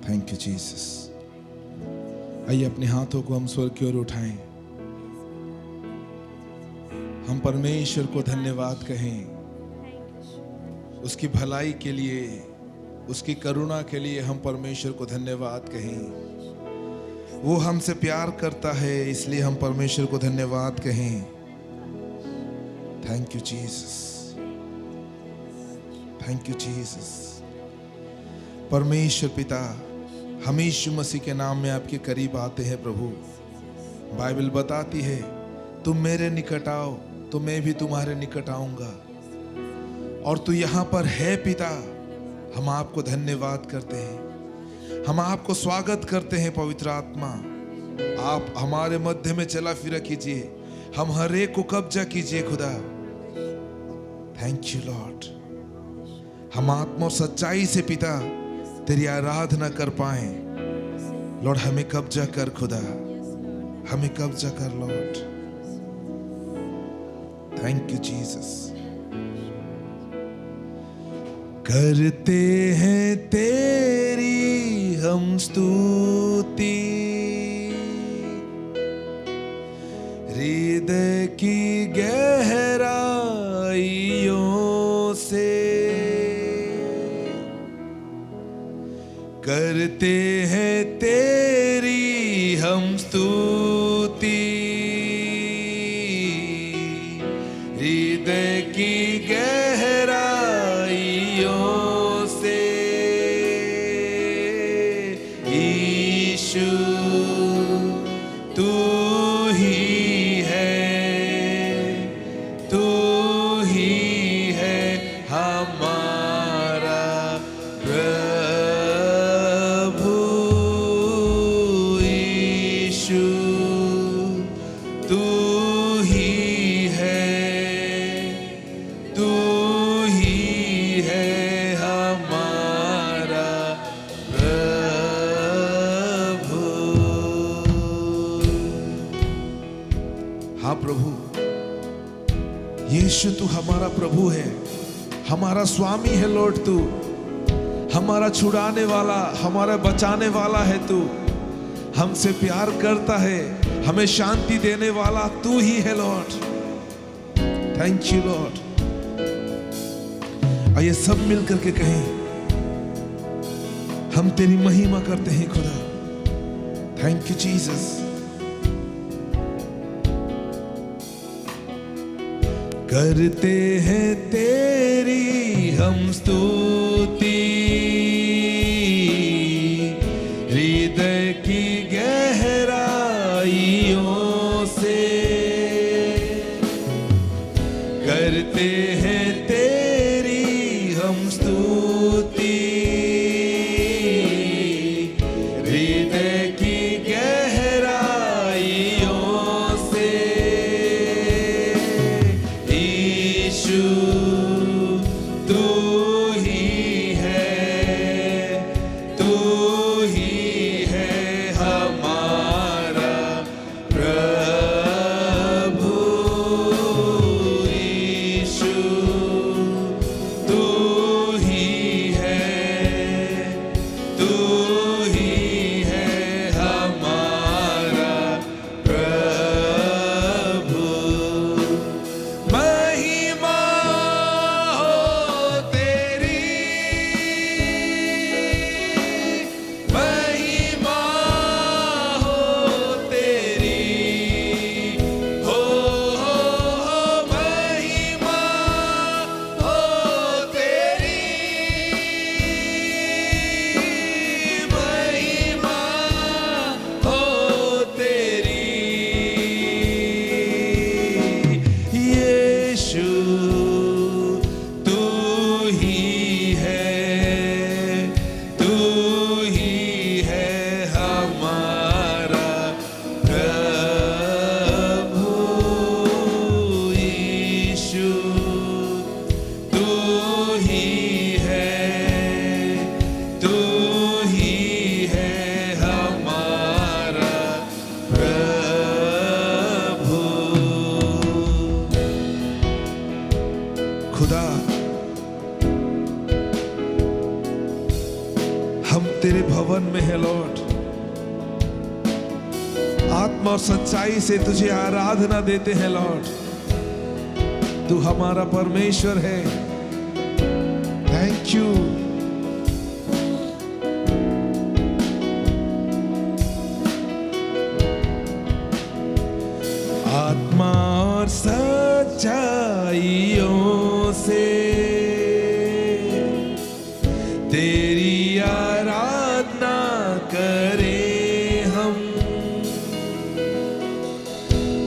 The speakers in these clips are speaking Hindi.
Thank you Jesus. आइए अपने हाथों को हम स्वर्ग की ओर उठाएं, हम परमेश्वर को धन्यवाद कहें उसकी भलाई के लिए, उसकी करुणा के लिए। हम परमेश्वर को धन्यवाद कहें। वो हमसे प्यार करता है, इसलिए हम परमेश्वर को धन्यवाद कहें। Thank you Jesus, thank you Jesus. परमेश्वर पिता, हम यीशु मसीह के नाम में आपके करीब आते हैं प्रभु। बाइबल बताती है तुम मेरे निकट आओ तो मैं भी तुम्हारे निकट आऊंगा, और तू यहाँ पर है पिता। हम आपको धन्यवाद करते हैं, हम आपको स्वागत करते हैं। पवित्र आत्मा, आप हमारे मध्य में चला फिरा कीजिए, हम हर एक को कब्जा कीजिए खुदा। Thank you Lord. हम आत्मा और सच्चाई से पिता तेरी आराधना कर पाए। लॉर्ड हमें कब्जा कर खुदा, हमें कब्जा कर लॉर्ड। Thank you Jesus. करते हैं तेरी हम स्तुति, हृदय की गहराइयों से। करते हैं तेरी हम स्तुति, हृदय की गहराइयों से। यीशु तू ही है, तू ही है हमारा प्रभु। यीशु तू ही है, तू ही है हमारा प्रभु। हाँ प्रभु, यीशु तू हमारा प्रभु है, हमारा स्वामी है लॉर्ड। तू हमारा छुड़ाने वाला, हमारा बचाने वाला है। तू हमसे प्यार करता है, हमें शांति देने वाला तू ही है लॉर्ड। Thank you Lord. आइए सब मिलकर के कहें, हम तेरी महिमा करते हैं खुदा। Thank you Jesus. करते हैं तेरी हम स्तुति, हृदय की गहराइयों से। करते हैं तेरी हम स्तुति, हृदय की गहराइयों से। यीशु तू ही है, तू ही है हमारा प्रभु। यीशु तू ही है, तू ही है हमारा प्रभु। महिमा हो तेरी, महिमा हो तेरी, हो महिमा हो तेरी, महिमा हो तेरी। यीशु तू ही है, तू ही है हमारा प्रभु। यीशु तू ही है, तू ही है हमारा प्रभु। खुदा, हम तेरे भवन भवन में है लॉर्ड। आत्मा और सच्चाई से तुझे आराधना देते हैं लॉर्ड। तू हमारा परमेश्वर है। Thank you. आत्मा और सच्चाइयों से तेरी आराधना करें हम।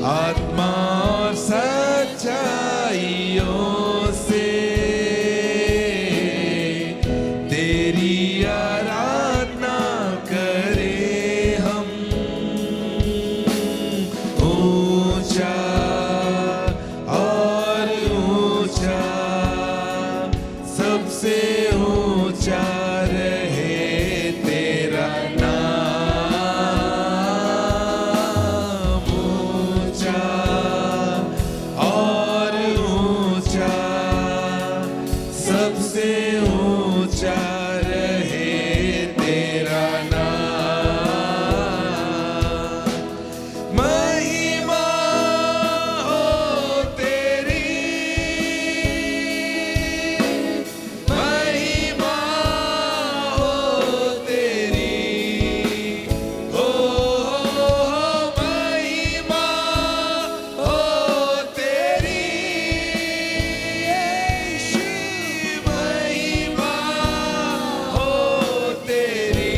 आत्मा और सच्चाइयों से तेरी आराधना करें हम। ऊंचा और ऊंचा, सबसे ऊंचा रहे तेरा नाम। ऊंचा और ऊंचा, सबसे ऊंचा रहे तेरा नाम। महिमा हो तेरी, महिमा हो तेरी, हो महिमा हो तेरी, यीशु महिमा हो तेरी।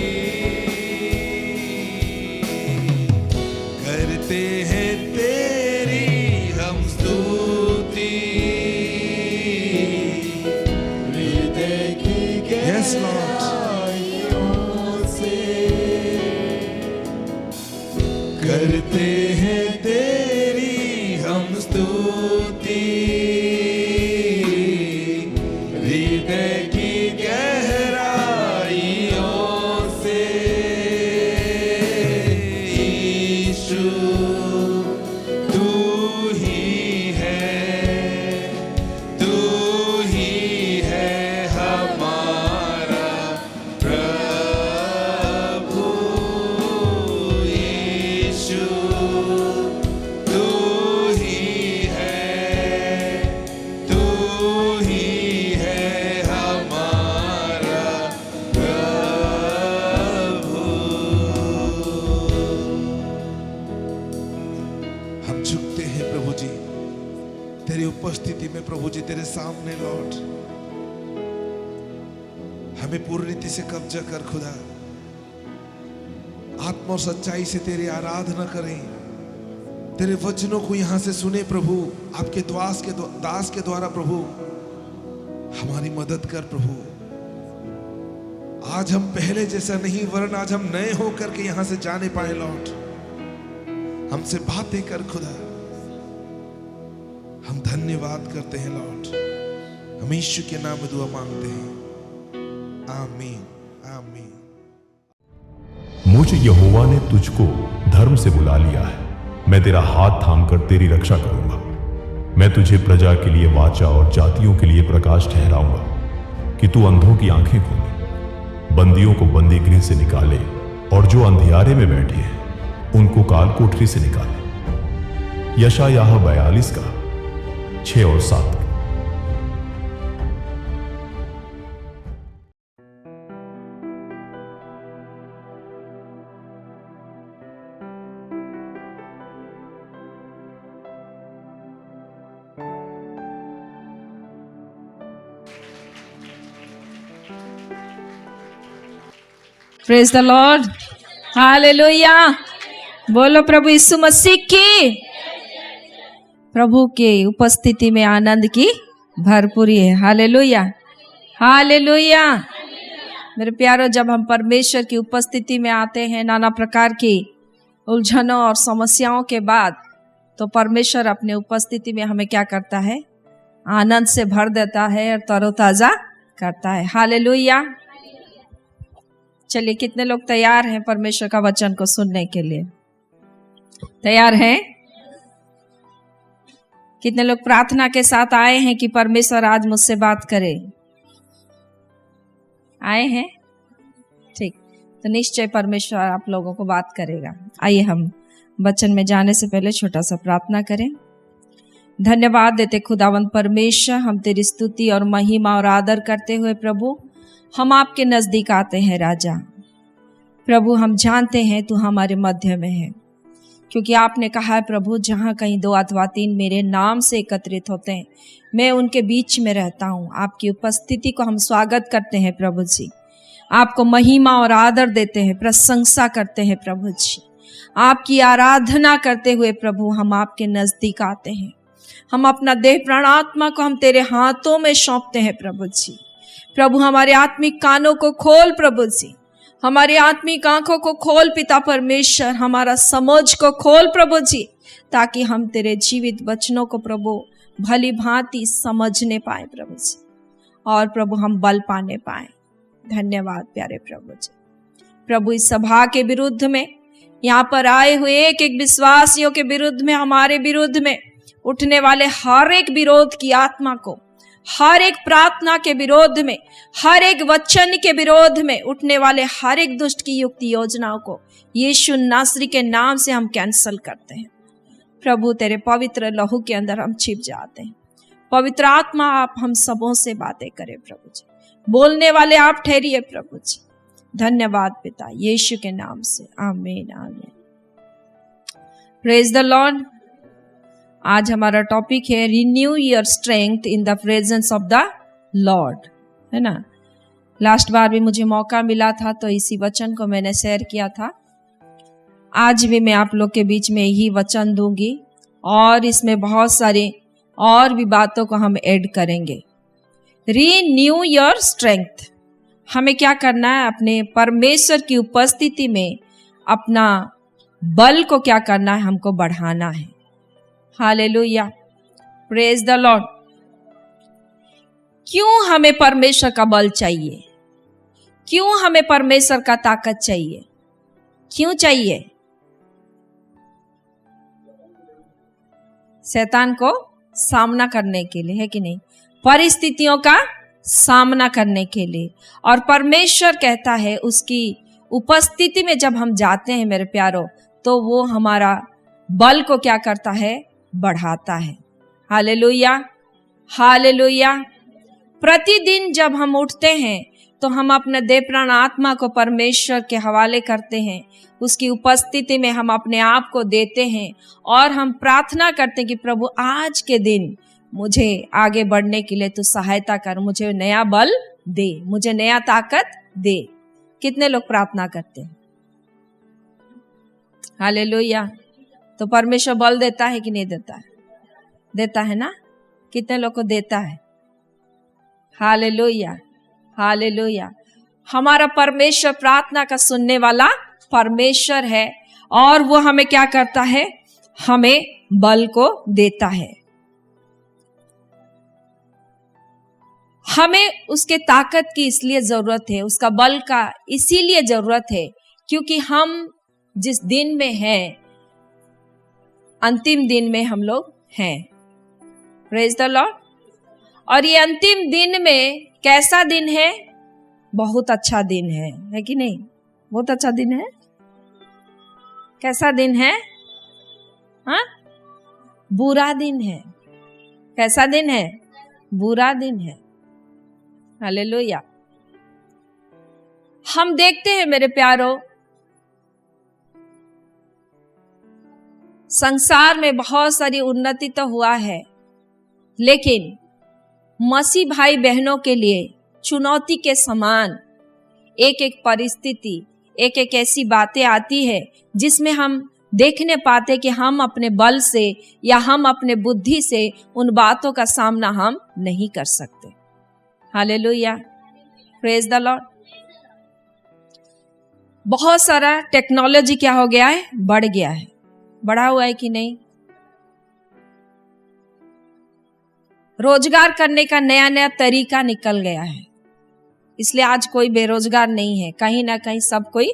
करते हैं तेरी हम स्तुति, हृदय की गहराइयों से। करते हैं तेरी हम स्तुति, हृदय की गहराइयों से। यीशु तू ही है, तू ही है हमारा प्रभु। यीशु तू ही है, तू ही है हमारा प्रभु। हम झुकते हैं प्रभु जी तेरी उपस्थिति में, प्रभु जी तेरे सामने लॉर्ड। हमें पूरी रीति से कब्जा कर खुदा। आत्मा और सच्चाई से तेरी आराधना करें। तेरे वचनों को यहां से सुने प्रभु। आपके दास के द्वारा प्रभु हमारी मदद कर प्रभु। आज हम पहले जैसा नहीं, वरन आज हम नए होकर के यहां से जाने पाए लॉर्ड। हमसे बातें कर खुदा। हम धन्यवाद करते हैं लॉर्ड। हम यीशु के नाम में दुआ मांगते हैं। आमीन आमीन। मुझ यहोवा ने तुझको धर्म से बुला लिया है। मैं तेरा हाथ थामकर तेरी रक्षा करूंगा। मैं तुझे प्रजा के लिए वाचा और जातियों के लिए प्रकाश ठहराऊंगा, कि तू अंधों की आंखें खोले, बंदियों को बंदी गृह से निकाले, और जो अंधियारे में बैठे हैं उनको काल कोठरी से निकाले। यशायाह 42 का 6 और 7। Praise the Lord, hallelujah. बोलो प्रभु यीशु मसीह की। प्रभु के उपस्थिति में आनंद की भरपूरी है। Hallelujah hallelujah. मेरे प्यारो, जब हम परमेश्वर की उपस्थिति में आते हैं नाना प्रकार की उलझनों और समस्याओं के बाद, तो परमेश्वर अपने उपस्थिति में हमें क्या करता है? आनंद से भर देता है और तरोताजा करता है। हालेलुया। चलिए, कितने लोग तैयार हैं परमेश्वर का वचन को सुनने के लिए? तैयार हैं? कितने लोग प्रार्थना के साथ आए हैं कि परमेश्वर आज मुझसे बात करे? आए हैं? ठीक। तो निश्चय परमेश्वर आप लोगों को बात करेगा। आइए हम वचन में जाने से पहले छोटा सा प्रार्थना करें। धन्यवाद देते खुदावंद परमेश्वर, हम तेरी स्तुति और महिमा और आदर करते हुए प्रभु हम आपके नजदीक आते हैं। राजा प्रभु, हम जानते हैं तू हमारे मध्य में है, क्योंकि आपने कहा है प्रभु, जहाँ कहीं 2 अथवा 3 मेरे नाम से एकत्रित होते हैं, मैं उनके बीच में रहता हूँ। आपकी उपस्थिति को हम स्वागत करते हैं प्रभु जी, आपको महिमा और आदर देते हैं, प्रशंसा करते हैं प्रभु जी, आपकी आराधना करते हुए प्रभु हम आपके नजदीक आते हैं। हम अपना देह प्राण आत्मा को हम तेरे हाथों में सौंपते हैं प्रभु जी। प्रभु हमारे आत्मिक कानों को खोल प्रभु जी, हमारी आत्मिक आंखों को खोल पिता परमेश्वर, हमारा समझ को खोल प्रभु जी, ताकि हम तेरे जीवित वचनों को प्रभु भली भांति समझने पाए प्रभु जी, और प्रभु हम बल पाने पाए। धन्यवाद प्यारे प्रभु जी। प्रभु इस सभा के विरुद्ध में, यहाँ पर आए हुए एक एक विश्वासियों के विरुद्ध में, हमारे विरुद्ध में उठने वाले हर एक विरोध की आत्मा को, हर एक प्रार्थना के विरोध में, हर एक वचन के विरोध में उठने वाले हर एक दुष्ट की युक्ति योजनाओं को यीशु नासरी के नाम से हम कैंसल करते हैं। प्रभु तेरे पवित्र लहू के अंदर हम छिप जाते हैं। पवित्र आत्मा आप हम सबों से बातें करें प्रभु जी, बोलने वाले आप ठहरिए प्रभु जी। धन्यवाद पिता, यीशु के नाम से, आमीन आमीन। Praise the Lord. आज हमारा टॉपिक है renew your strength in the presence of the Lord, है ना। लास्ट बार भी मुझे मौका मिला था तो इसी वचन को मैंने शेयर किया था। आज भी मैं आप लोग के बीच में यही वचन दूंगी, और इसमें बहुत सारी और भी बातों को हम ऐड करेंगे। रिन्यू योर स्ट्रेंथ, हमें क्या करना है? अपने परमेश्वर की उपस्थिति में अपना बल को क्या करना है? हमको बढ़ाना है। Hallelujah, praise the Lord. क्यों हमें परमेश्वर का बल चाहिए? क्यों हमें परमेश्वर का ताकत चाहिए? क्यों चाहिए? शैतान को सामना करने के लिए, है कि नहीं? परिस्थितियों का सामना करने के लिए। और परमेश्वर कहता है उसकी उपस्थिति में जब हम जाते हैं मेरे प्यारो, तो वो हमारा बल को क्या करता है? बढ़ाता है। Hallelujah, hallelujah. प्रतिदिन जब हम उठते हैं तो हम अपने देह प्राण आत्मा को परमेश्वर के हवाले करते हैं, उसकी उपस्थिति में हम अपने आप को देते हैं, और हम प्रार्थना करते हैं कि प्रभु आज के दिन मुझे आगे बढ़ने के लिए तू सहायता कर, मुझे नया बल दे, मुझे नया ताकत दे। कितने लोग प्रार्थना करते हैं? हालेलुया। तो परमेश्वर बल देता है कि नहीं देता है? देता है ना। कितने लोग को देता है? Hallelujah, hallelujah. हमारा परमेश्वर प्रार्थना का सुनने वाला परमेश्वर है, और वो हमें क्या करता है? हमें बल को देता है। हमें उसके ताकत की इसलिए जरूरत है, उसका बल का इसीलिए जरूरत है क्योंकि हम जिस दिन में हैं, अंतिम दिन में हम लोग हैं। Praise the Lord. और ये अंतिम दिन में कैसा दिन है? बहुत अच्छा दिन है कि नहीं? बहुत अच्छा दिन है। कैसा दिन है? हाँ, बुरा दिन है। कैसा दिन है? बुरा दिन है। हालेलुया। हम देखते हैं मेरे प्यारो, संसार में बहुत सारी उन्नति तो हुआ है, लेकिन मसीह भाई बहनों के लिए चुनौती के समान एक एक परिस्थिति, एक एक ऐसी बातें आती है जिसमें हम देखने पाते कि हम अपने बल से या हम अपने बुद्धि से उन बातों का सामना हम नहीं कर सकते। Hallelujah, praise the Lord. बहुत सारा टेक्नोलॉजी क्या हो गया है? बढ़ गया है। बढ़ा हुआ है कि नहीं? रोजगार करने का नया नया तरीका निकल गया है, इसलिए आज कोई बेरोजगार नहीं है। कहीं ना कहीं सब कोई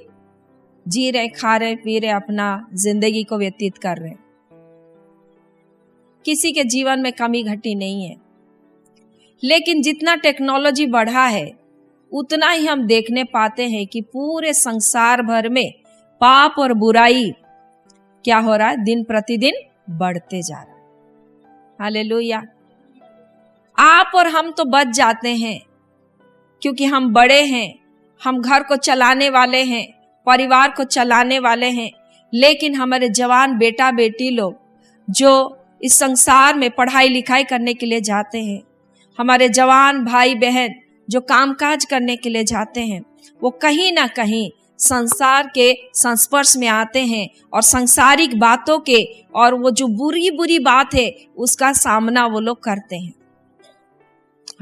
जी रहे, खा रहे, पी रहे, अपना जिंदगी को व्यतीत कर रहे। किसी के जीवन में कमी घटी नहीं है। लेकिन जितना टेक्नोलॉजी बढ़ा है उतना ही हम देखने पाते हैं कि पूरे संसार भर में पाप और बुराई क्या हो रहा है, दिन प्रतिदिन बढ़ते जा रहा है। हालेलुया। आप और हम तो बच जाते हैं क्योंकि हम बड़े हैं, हम घर को चलाने वाले हैं, परिवार को चलाने वाले हैं। लेकिन हमारे जवान बेटा बेटी लोग जो इस संसार में पढ़ाई लिखाई करने के लिए जाते हैं, हमारे जवान भाई बहन जो कामकाज करने के लिए जाते हैं, वो कहीं ना कहीं संसार के संस्पर्श में आते हैं और सांसारिक बातों के और वो जो बुरी बुरी बात है उसका सामना वो लोग करते हैं।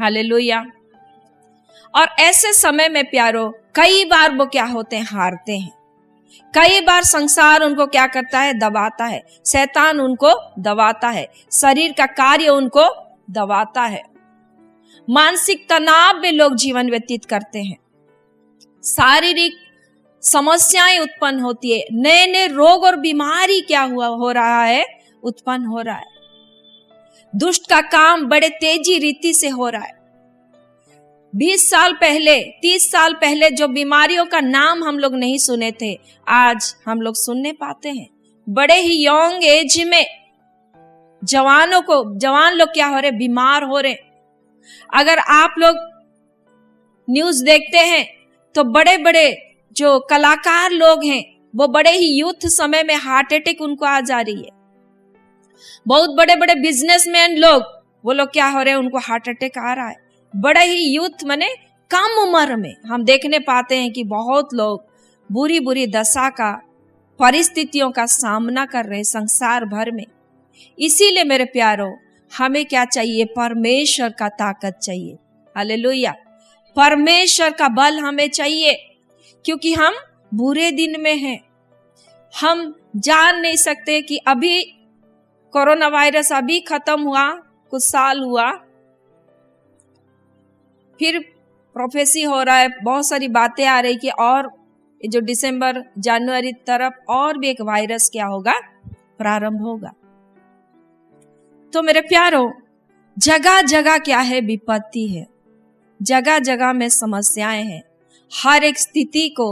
हालेलुया। और ऐसे समय में प्यारो कई बार वो क्या होते हैं, हारते हैं। कई बार संसार उनको क्या करता है, दबाता है, शैतान उनको दबाता है, शरीर का कार्य उनको दबाता है, मानसिक तनाव में लोग जीवन व्यतीत करते हैं, शारीरिक समस्याएं उत्पन्न होती है, नए नए रोग और बीमारी क्या हो रहा है, उत्पन्न हो रहा है। दुष्ट का काम बड़े तेजी रीति से हो रहा है। 20 साल पहले 30 साल पहले जो बीमारियों का नाम हम लोग नहीं सुने थे, आज हम लोग सुनने पाते हैं। बड़े ही यंग एज में जवान लोग क्या हो रहे, बीमार हो रहे। अगर आप लोग न्यूज देखते हैं तो बड़े बड़े जो कलाकार लोग हैं वो बड़े ही यूथ समय में हार्ट अटैक उनको आ जा रही है। बहुत बड़े बड़े बिजनेसमैन लोग वो लोग क्या हो रहे हैं, उनको हार्ट अटैक आ रहा है। बड़े ही यूथ माने कम उम्र में हम देखने पाते हैं कि बहुत लोग बुरी बुरी दशा का, परिस्थितियों का सामना कर रहे हैं संसार भर में। इसीलिए मेरे प्यारो हमें क्या चाहिए, परमेश्वर का ताकत चाहिए। हालेलुया। परमेश्वर का बल हमें चाहिए क्योंकि हम बुरे दिन में हैं। हम जान नहीं सकते कि अभी कोरोना वायरस अभी खत्म हुआ, कुछ साल हुआ, फिर प्रोफेसी हो रहा है, बहुत सारी बातें आ रही कि और जो दिसंबर जनवरी तरफ और भी एक वायरस क्या होगा, प्रारंभ होगा। तो मेरे प्यारो जगह जगह क्या है, विपत्ति है, जगह जगह में समस्याएं हैं। हर एक स्थिति को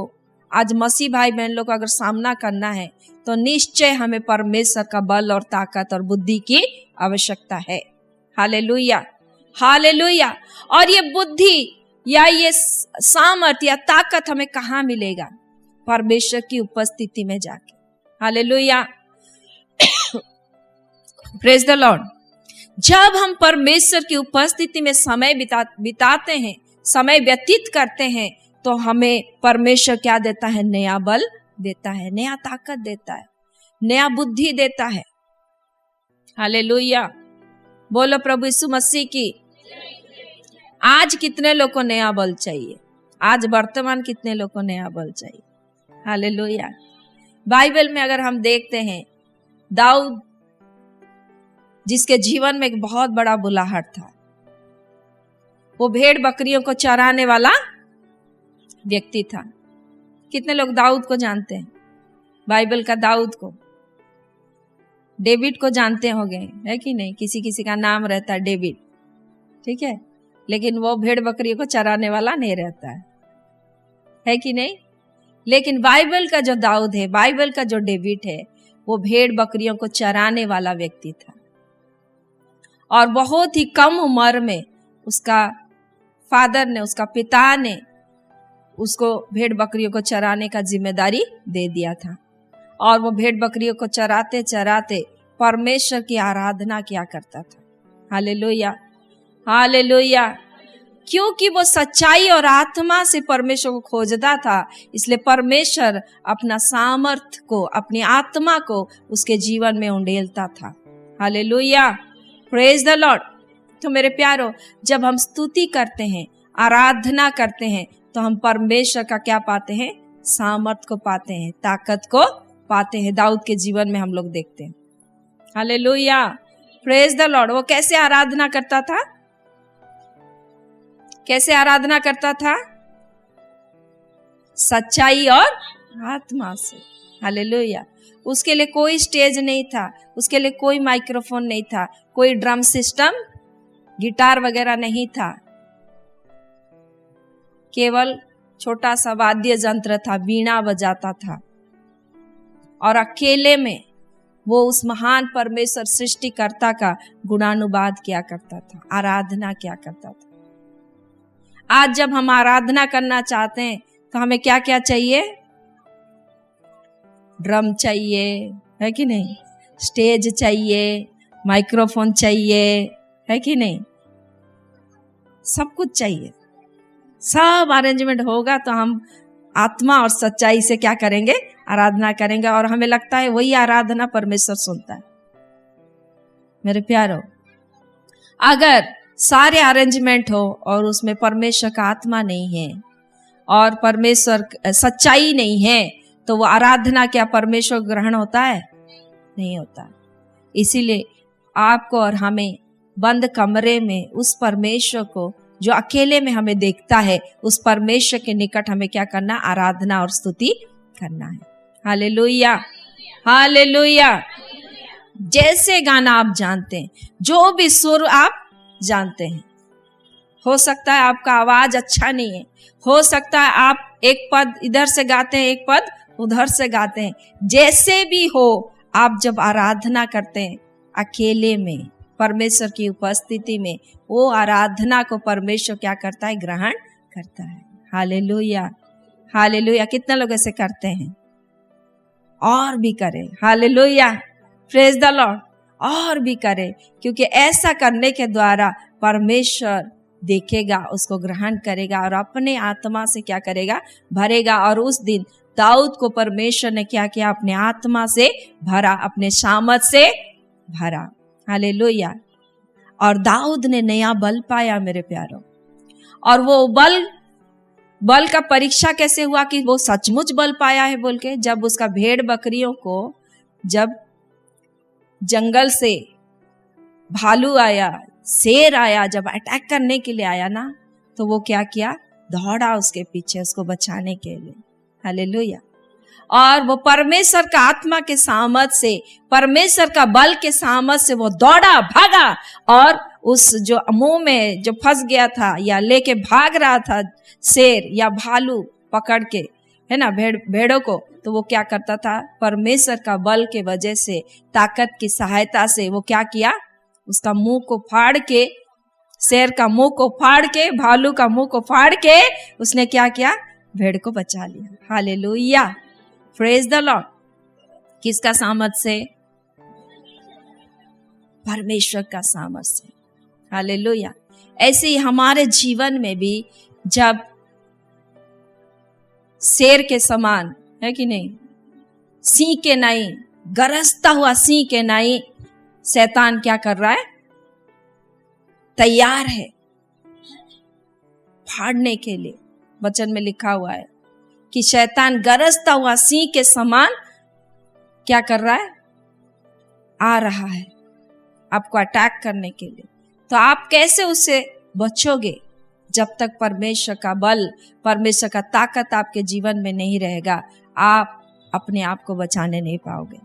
आज मसीह भाई बहन लोग को अगर सामना करना है तो निश्चय हमें परमेश्वर का बल और ताकत और बुद्धि की आवश्यकता है। Hallelujah, hallelujah. और ये बुद्धि या ये सामर्थ्य या ताकत हमें कहाँ मिलेगा, परमेश्वर की उपस्थिति में जाके। Hallelujah, praise the Lord. जब हम परमेश्वर की उपस्थिति में समय बिताते हैं, समय व्यतीत करते हैं, तो हमें परमेश्वर क्या देता है, नया बल देता है, नया ताकत देता है, नया बुद्धि देता है। हालेलुया, बोलो प्रभु यीशु मसीह की। आज कितने लोग को नया बल चाहिए? आज वर्तमान कितने लोग को नया बल चाहिए? हालेलुया। बाइबल में अगर हम देखते हैं, दाऊद जिसके जीवन में एक बहुत बड़ा बुलाहट था, वो भेड़ बकरियों को चराने वाला व्यक्ति था। कितने लोग दाऊद को जानते हैं? बाइबल का दाऊद को, डेविड को जानते होंगे, है कि नहीं? किसी किसी का नाम रहता है डेविड, ठीक है, लेकिन वो भेड़ बकरियों को चराने वाला नहीं रहता है कि नहीं? लेकिन बाइबल का जो दाऊद है, बाइबल का जो डेविड है, वो भेड़ बकरियों को चराने वाला व्यक्ति था। और बहुत ही कम उम्र में उसका फादर ने, उसका पिता ने उसको भेड़ बकरियों को चराने का जिम्मेदारी दे दिया था। और वो भेड़ बकरियों को चराते चराते परमेश्वर की आराधना किया करता था। Hallelujah, hallelujah. क्योंकि वो सच्चाई और आत्मा से परमेश्वर को खोजता था, इसलिए परमेश्वर अपना सामर्थ को, अपनी आत्मा को उसके जीवन में उंडेलता था। Hallelujah, praise the Lord. तो मेरे प्यारो, जब हम स्तुति करते हैं, आराधना करते हैं, तो हम परमेश्वर का क्या पाते हैं? सामर्थ को पाते हैं, ताकत को पाते हैं। दाऊद के जीवन में हम लोग देखते हैं। Hallelujah, praise the Lord. वो कैसे आराधना करता था? कैसे आराधना करता था? सच्चाई और आत्मा से। हालेलुया। उसके लिए कोई स्टेज नहीं था, उसके लिए कोई माइक्रोफोन नहीं था, कोई ड्रम सिस्टम, गिटार वगैरह नहीं था। केवल छोटा सा वाद्य यंत्र था, वीणा बजाता था, और अकेले में वो उस महान परमेश्वर सृष्टिकर्ता का गुणानुवाद किया करता था, आराधना किया करता था। आज जब हम आराधना करना चाहते हैं तो हमें क्या क्या चाहिए? ड्रम चाहिए, है कि नहीं? स्टेज चाहिए, माइक्रोफोन चाहिए, है कि नहीं? सब कुछ चाहिए। सब अरेंजमेंट होगा तो हम आत्मा और सच्चाई से क्या करेंगे? आराधना करेंगे। और हमें लगता है वही आराधना परमेश्वर सुनता है। मेरे प्यारो, अगर सारे अरेंजमेंट हो और उसमें परमेश्वर का आत्मा नहीं है और परमेश्वर सच्चाई नहीं है, तो वो आराधना क्या परमेश्वर ग्रहण होता है? नहीं होता। इसीलिए आपको और हमें बंद कमरे में उस परमेश्वर को जो अकेले में हमें देखता है, उस परमेश्वर के निकट हमें क्या करना? आराधना और स्तुति करना है। Hallelujah, hallelujah. जैसे गाना आप जानते हैं, जो भी सुर आप जानते हैं, हो सकता है आपका आवाज अच्छा नहीं है, हो सकता है आप एक पद इधर से गाते हैं, एक पद उधर से गाते हैं, जैसे भी हो, आप जब आराधना करते हैं अकेले में परमेश्वर की उपस्थिति में, वो आराधना को परमेश्वर क्या करता है? ग्रहण करता है। Hallelujah, hallelujah. कितने लोग ऐसे करते हैं? और भी करें। Hallelujah, praise the Lord. और भी करें, क्योंकि ऐसा करने के द्वारा परमेश्वर देखेगा, उसको ग्रहण करेगा और अपने आत्मा से क्या करेगा? भरेगा। और उस दिन दाऊद को परमेश्वर ने क्या किया? अपने आत्मा से भरा, अपने सामर्थ से भरा। हालेलुया। और दाऊद ने नया बल पाया मेरे प्यारों। और वो बल का परीक्षा कैसे हुआ कि वो सचमुच बल पाया है बोल के? जब उसका भेड़ बकरियों को, जब जंगल से भालू आया, शेर आया, जब अटैक करने के लिए आया ना, तो वो क्या किया? दौड़ा उसके पीछे, उसको बचाने के लिए। हालेलुया। और वो परमेश्वर का आत्मा के सामर्थ से, परमेश्वर का बल के सामर्थ से वो दौड़ा, भागा, और उस जो मुंह में जो फंस गया था या लेके भाग रहा था शेर या भालू पकड़ के, है ना, भेड़ों को, तो वो क्या करता था? परमेश्वर का बल के वजह से, ताकत की सहायता से वो क्या किया? उसका मुंह को फाड़ के, शेर का मुंह को फाड़ के, भालू का मुंह को फाड़ के, उसने क्या किया? भेड़ को बचा लिया। Hallelujah, praise the Lord. किसका सामर्थ से? परमेश्वर का सामर्थ से। हालेलुया। ऐसे ही हमारे जीवन में भी जब शेर के समान, है कि नहीं, सिंह के नहीं, गरजता हुआ सिंह के नहीं, शैतान क्या कर रहा है? तैयार है फाड़ने के लिए। वचन में लिखा हुआ है कि शैतान गरजता हुआ सिंह के समान क्या कर रहा है? आ रहा है आपको अटैक करने के लिए। तो आप कैसे उससे बचोगे? जब तक परमेश्वर का बल, परमेश्वर का ताकत आपके जीवन में नहीं रहेगा, आप अपने आप को बचाने नहीं पाओगे।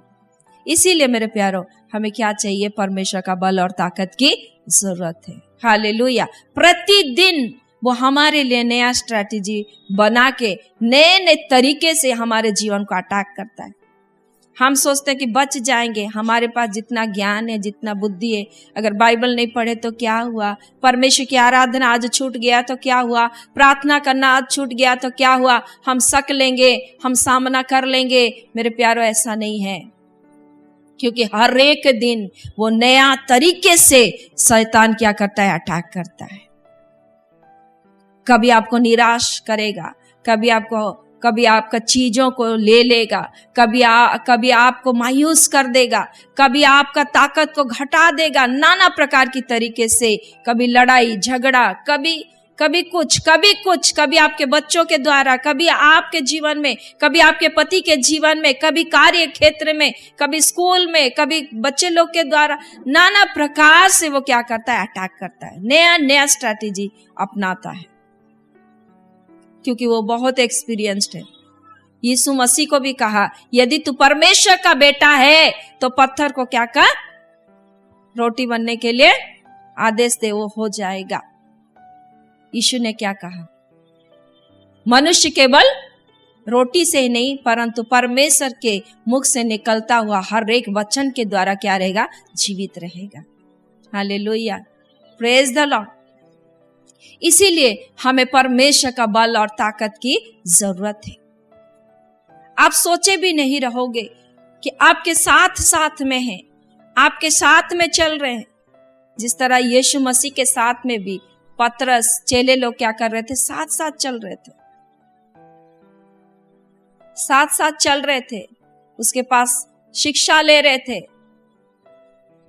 इसीलिए मेरे प्यारो, हमें क्या चाहिए? परमेश्वर का बल और ताकत की जरूरत है। हालेलुया। प्रतिदिन वो हमारे लिए नया स्ट्रैटेजी बना के, नए नए तरीके से हमारे जीवन को अटैक करता है। हम सोचते हैं कि बच जाएंगे, हमारे पास जितना ज्ञान है, जितना बुद्धि है, अगर बाइबल नहीं पढ़े तो क्या हुआ? परमेश्वर की आराधना आज छूट गया तो क्या हुआ? प्रार्थना करना आज छूट गया तो क्या हुआ? हम सक लेंगे, हम सामना कर लेंगे। मेरे प्यारो, ऐसा नहीं है, क्योंकि हर एक दिन वो नया तरीके से शैतान क्या करता है? अटैक करता है। कभी आपको निराश करेगा, कभी आपका चीजों को ले लेगा, कभी आपको मायूस कर देगा, कभी आपका ताकत को घटा देगा, नाना प्रकार की तरीके से। कभी लड़ाई झगड़ा, कभी कुछ, कभी आपके बच्चों के द्वारा, कभी आपके जीवन में, कभी आपके पति के जीवन में, कभी कार्य क्षेत्र में, कभी स्कूल में, कभी बच्चे लोग के द्वारा, नाना प्रकार से वो क्या करता है? अटैक करता है, नया नया स्ट्रैटेजी अपनाता है, क्योंकि वो बहुत एक्सपीरियंस्ड है। यीशु मसीह को भी कहा, यदि तू परमेश्वर का बेटा है तो पत्थर को क्या कर? रोटी बनने के लिए आदेश दे, वो हो जाएगा। यीशु ने क्या कहा? मनुष्य केवल रोटी से ही नहीं परंतु परमेश्वर के मुख से निकलता हुआ हर एक वचन के द्वारा क्या रहेगा, जीवित रहेगा। Hallelujah, praise the Lord. इसीलिए हमें परमेश्वर का बल और ताकत की जरूरत है। आप सोचे भी नहीं रहोगे कि आपके साथ साथ में है, आपके साथ में चल रहे हैं। जिस तरह यीशु मसीह के साथ में भी पतरस, चेले लोग क्या कर रहे थे, साथ साथ चल रहे थे, साथ साथ चल रहे थे, उसके पास शिक्षा ले रहे थे।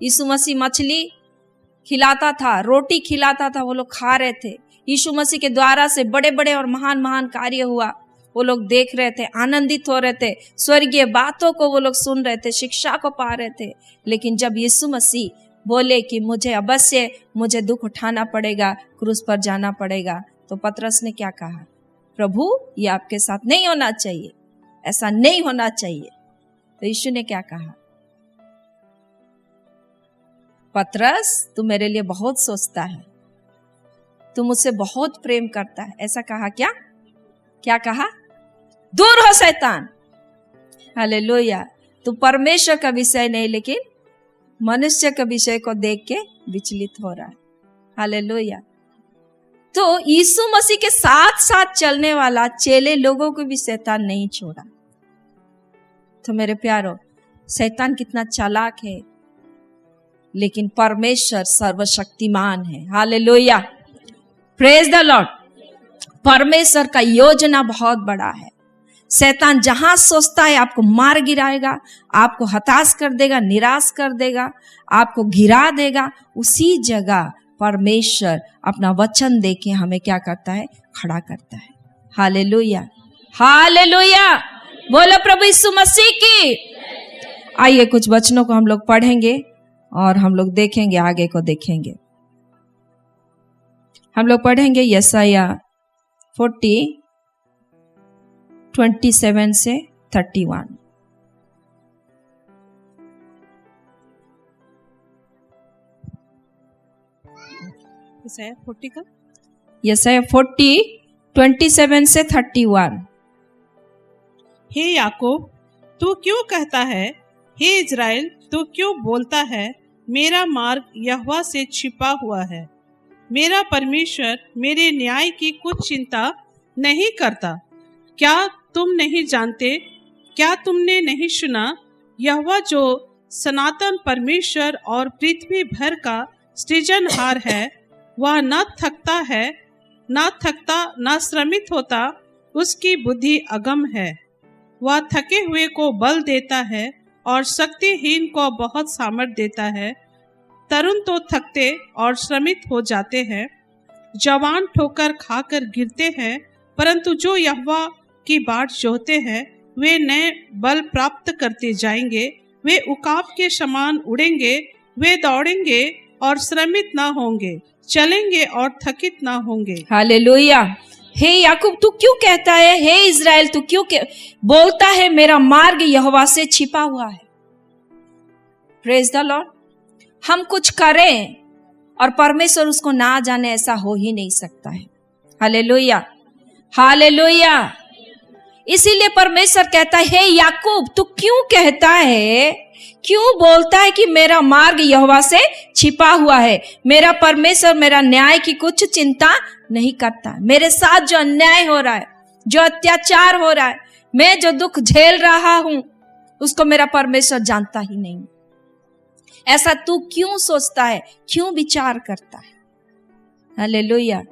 यीशु मसीह मछली खिलाता था, रोटी खिलाता था, वो लोग खा रहे थे। यीशु मसीह के द्वारा से बड़े बड़े और महान महान कार्य हुआ, वो लोग देख रहे थे, आनंदित हो रहे थे, स्वर्गीय बातों को वो लोग सुन रहे थे, शिक्षा को पा रहे थे। लेकिन जब यीशु मसीह बोले कि मुझे दुख उठाना पड़ेगा, क्रूस पर जाना पड़ेगा, तो पतरस ने क्या कहा, प्रभु ये आपके साथ नहीं होना चाहिए, ऐसा नहीं होना चाहिए। तो यीशु ने क्या कहा, पतरस तू मेरे लिए बहुत सोचता है, तू मुझसे बहुत प्रेम करता है। ऐसा कहा क्या? क्या कहा? दूर हो शैतान। हालेलुया। तू परमेश्वर का विषय नहीं लेकिन मनुष्य का विषय को देख के विचलित हो रहा है। हालेलुया। तो यीशु मसीह के साथ साथ चलने वाला चेले लोगों को भी शैतान नहीं छोड़ा। तो मेरे प्यारो, शैतान कितना चालाक है, लेकिन परमेश्वर सर्वशक्तिमान है। Hallelujah, praise the Lord. परमेश्वर का योजना बहुत बड़ा है। शैतान जहां सोचता है आपको मार गिराएगा, आपको हताश कर देगा, निराश कर देगा, आपको गिरा देगा, उसी जगह परमेश्वर अपना वचन देके हमें क्या करता है, खड़ा करता है। हालेलुया, हालेलुया, बोलो प्रभु यीशु मसीह की। आइए कुछ वचनों को हम लोग पढ़ेंगे और हम लोग देखेंगे, आगे को देखेंगे। हम लोग पढ़ेंगे यशाया 40:27 से 31। यशाया 40:27 से 31। हे याकूब तू क्यों कहता है, हे इज़राइल तू क्यों बोलता है, मेरा मार्ग यहोवा से छिपा हुआ है। मेरा परमेश्वर मेरे न्याय की कुछ चिंता नहीं करता। क्या तुम नहीं जानते, क्या तुमने नहीं सुना, यहोवा जो सनातन परमेश्वर और पृथ्वी भर का सृजनहार है, वह न थकता है, न श्रमित होता, उसकी बुद्धि अगम है। वह थके हुए को बल देता है और शक्तिहीन को बहुत सामर्थ देता है। तरुण तो थकते और श्रमित हो जाते हैं, जवान ठोकर खाकर गिरते हैं, परंतु जो यहोवा की बाट जोहते हैं वे नए बल प्राप्त करते जाएंगे। वे उकाब के समान उड़ेंगे, वे दौड़ेंगे और श्रमित ना होंगे, चलेंगे और थकित ना होंगे। हालेलुया। हे याकूब तू क्यों कहता है, हे इज़राइल तू क्यों बोलता है, मेरा मार्ग यहोवा से छिपा हुआ है। Praise the Lord. हम कुछ करें और परमेश्वर उसको ना जाने, ऐसा हो ही नहीं सकता है। Hallelujah, hallelujah. इसीलिए परमेश्वर कहता है, हे याकूब तू क्यों कहता है, क्यों बोलता है कि मेरा मार्ग यहोवा से छिपा हुआ है। मेरा परमेश्वर मेरा न्याय की कुछ चिंता नहीं करता। मेरे साथ जो अन्याय हो रहा है, जो अत्याचार हो रहा है, मैं जो दुख झेल रहा हूं, उसको मेरा परमेश्वर जानता ही नहीं। ऐसा तू क्यों सोचता है, क्यों विचार करता है। Hallelujah,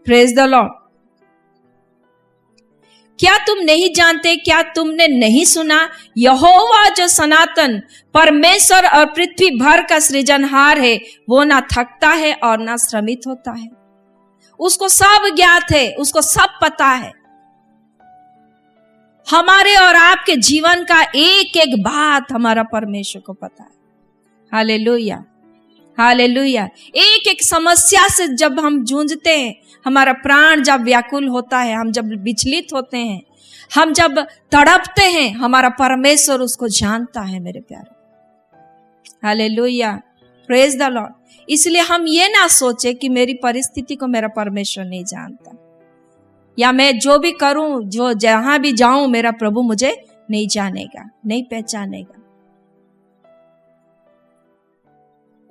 praise the Lord. क्या तुम नहीं जानते, क्या तुमने नहीं सुना, यहोवा जो सनातन परमेश्वर और पृथ्वी भर का सृजनहार है, वो ना थकता है और ना श्रमित होता है। उसको सब ज्ञात है, उसको सब पता है। हमारे और आपके जीवन का एक एक बात हमारा परमेश्वर को पता है। Hallelujah, hallelujah. एक एक समस्या से जब हम जूझते हैं, हमारा प्राण जब व्याकुल होता है, हम जब विचलित होते हैं, हम जब तड़पते हैं, हमारा परमेश्वर उसको जानता है मेरे प्यारे। Hallelujah, praise the Lord. इसलिए हम ये ना सोचे कि मेरी परिस्थिति को मेरा परमेश्वर नहीं जानता। या मैं जो भी करूं, जो जहां भी जाऊं, मेरा प्रभु मुझे नहीं जानेगा, नहीं पहचानेगा।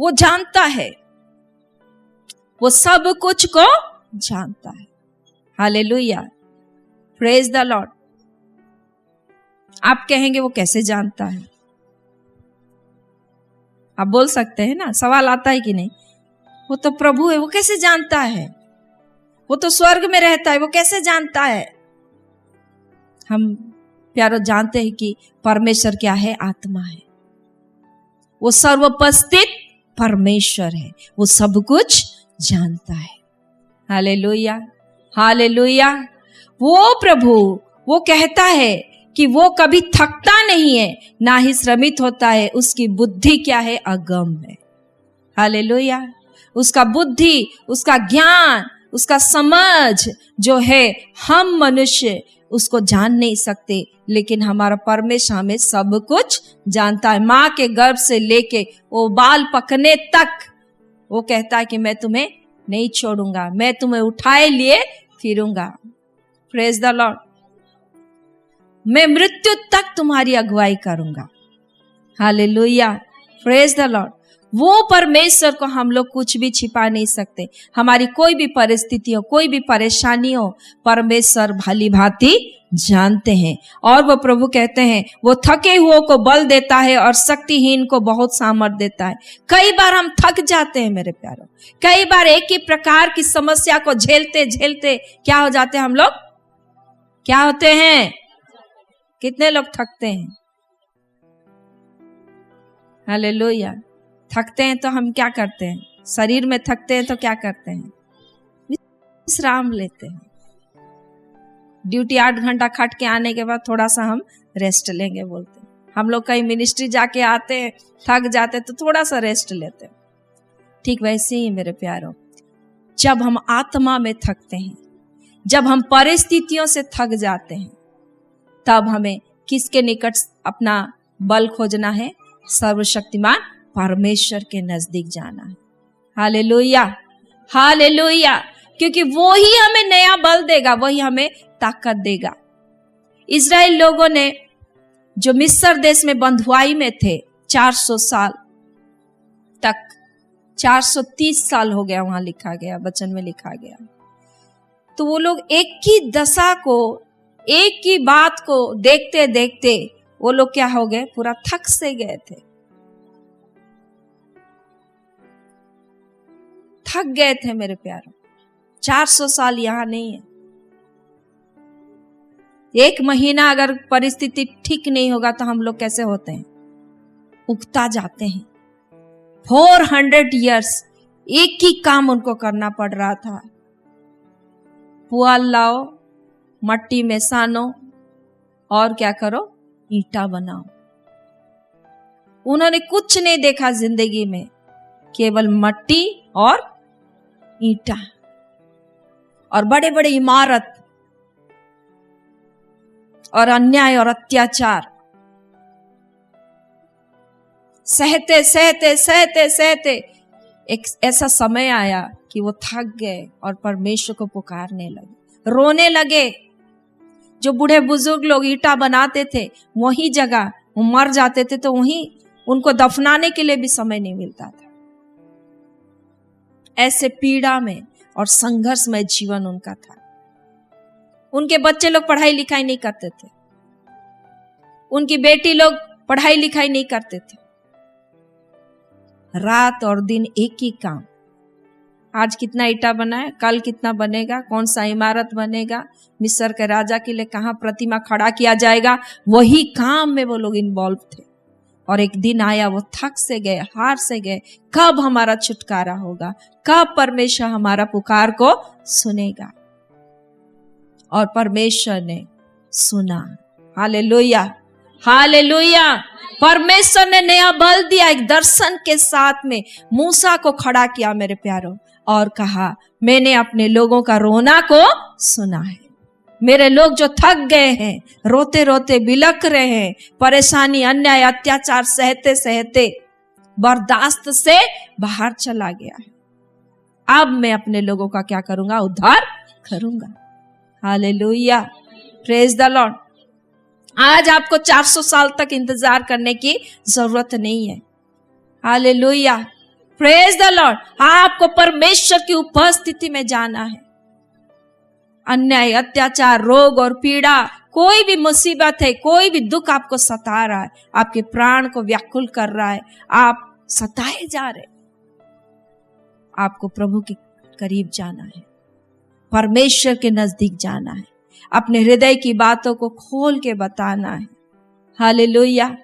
वो जानता है, वो सब कुछ को जानता है। Hallelujah, praise the Lord. आप कहेंगे वो कैसे जानता है? आप बोल सकते हैं ना, सवाल आता है कि नहीं? वो तो प्रभु है, वो कैसे जानता है? वो तो स्वर्ग में रहता है, वो कैसे जानता है? हम प्यारो जानते हैं कि परमेश्वर क्या है? आत्मा है। वो सर्वोपस्थित परमेश्वर है, वो सब कुछ जानता है। Hallelujah, hallelujah. वो प्रभु, वो कहता है कि वो कभी थकता नहीं है, ना ही श्रमित होता है। उसकी बुद्धि क्या है? अगम है। हालेलुया। उसका बुद्धि, उसका ज्ञान, उसका समझ जो है, हम मनुष्य उसको जान नहीं सकते, लेकिन हमारा परमेश्वर हमें सब कुछ जानता है। माँ के गर्भ से लेके वो बाल पकने तक वो कहता है कि मैं तुम्हें नहीं छोड़ूंगा, मैं तुम्हें उठाए लिए फिरूंगा। Praise the Lord. मैं मृत्यु तक तुम्हारी अगुवाई करूंगा। Hallelujah, praise the Lord. वो परमेश्वर को हम लोग कुछ भी छिपा नहीं सकते। हमारी कोई भी परिस्थिति हो, कोई भी परेशानी हो, परमेश्वर भली भांति जानते हैं। और वो प्रभु कहते हैं, वो थके हुओं को बल देता है और शक्तिहीन को बहुत सामर्थ देता है। कई बार हम थक जाते हैं मेरे प्यारों, कई बार एक ही प्रकार की समस्या को झेलते झेलते क्या हो जाते हैं हम लोग? क्या होते हैं? कितने लोग थकते हैं? हालेलुया। थकते हैं तो हम क्या करते हैं? शरीर में थकते हैं तो क्या करते हैं? विश्राम लेते हैं। ड्यूटी 8 घंटा खट के आने के बाद थोड़ा सा हम रेस्ट लेंगे बोलते हैं। हम लोग कहीं मिनिस्ट्री जाके आते हैं, थक जाते तो थोड़ा सा रेस्ट लेते हैं। ठीक वैसे ही मेरे प्यारों, जब हम आत्मा में थकते हैं, जब हम परिस्थितियों से थक जाते हैं, तब हमें किसके निकट अपना बल खोजना है? सर्वशक्तिमान परमेश्वर के नजदीक जाना है। Hallelujah, hallelujah. क्योंकि वो ही हमें नया बल देगा, वही हमें ताकत देगा। इजराइल लोगों ने जो मिस्र देश में बंधुआई में थे 400 साल तक, 430 साल हो गया, वहां लिखा गया, वचन में लिखा गया। तो वो लोग एक ही दशा को, एक ही बात को देखते देखते वो लोग क्या हो गए? पूरा थक से गए थे, थक गए थे मेरे प्यारों। 400 साल यहां नहीं है। एक महीना अगर परिस्थिति ठीक नहीं होगा तो हम लोग कैसे होते हैं? उगता जाते हैं। 400 years एक ही काम उनको करना पड़ रहा था। पुआल लाओ, मट्टी में सानो और क्या करो? ईंटा बनाओ। उन्होंने कुछ नहीं देखा जिंदगी में, केवल मट्टी और ईंटा और बड़े बड़े इमारत और अन्याय और अत्याचार सहते सहते सहते सहते एक ऐसा समय आया कि वो थक गए और परमेश्वर को पुकारने लगे, रोने लगे। जो बूढ़े बुजुर्ग लोग ईंटा बनाते थे, वही जगह वो मर जाते थे तो वहीं उनको दफनाने के लिए भी समय नहीं मिलता था। ऐसे पीड़ा में और संघर्ष में जीवन उनका था। उनके बच्चे लोग पढ़ाई लिखाई नहीं करते थे, उनकी बेटी लोग पढ़ाई लिखाई नहीं करते थे। रात और दिन एक ही काम। आज कितना ईंटा बना है, कल कितना बनेगा, कौन सा इमारत बनेगा, मिस्र के राजा के लिए कहाँ प्रतिमा खड़ा किया जाएगा, वही काम में वो लोग इन्वॉल्व थे। और एक दिन आया, वो थक से गए, हार से गए। कब हमारा छुटकारा होगा, कब परमेश्वर हमारा पुकार को सुनेगा? और परमेश्वर ने सुना। Hallelujah, hallelujah. परमेश्वर ने नया बल दिया, एक दर्शन के साथ में मूसा को खड़ा किया मेरे प्यारों, और कहा मैंने अपने लोगों का रोना को सुना है। मेरे लोग जो थक गए हैं, रोते रोते बिलख रहे हैं, परेशानी अन्याय अत्याचार सहते सहते बर्दाश्त से बाहर चला गया है। अब मैं अपने लोगों का क्या करूंगा? उद्धार करूंगा। Hallelujah, praise the Lord. आज आपको 400 साल तक इंतजार करने की जरूरत नहीं है। Hallelujah, praise the Lord. आपको परमेश्वर की उपस्थिति में जाना है। अन्याय, अत्याचार, रोग और पीड़ा, कोई भी मुसीबत है, कोई भी दुख आपको सता रहा है, आपके प्राण को व्याकुल कर रहा है, आप सताए जा रहे, आपको प्रभु के करीब जाना है, परमेश्वर के नजदीक जाना है, अपने हृदय की बातों को खोल के बताना है। Hallelujah,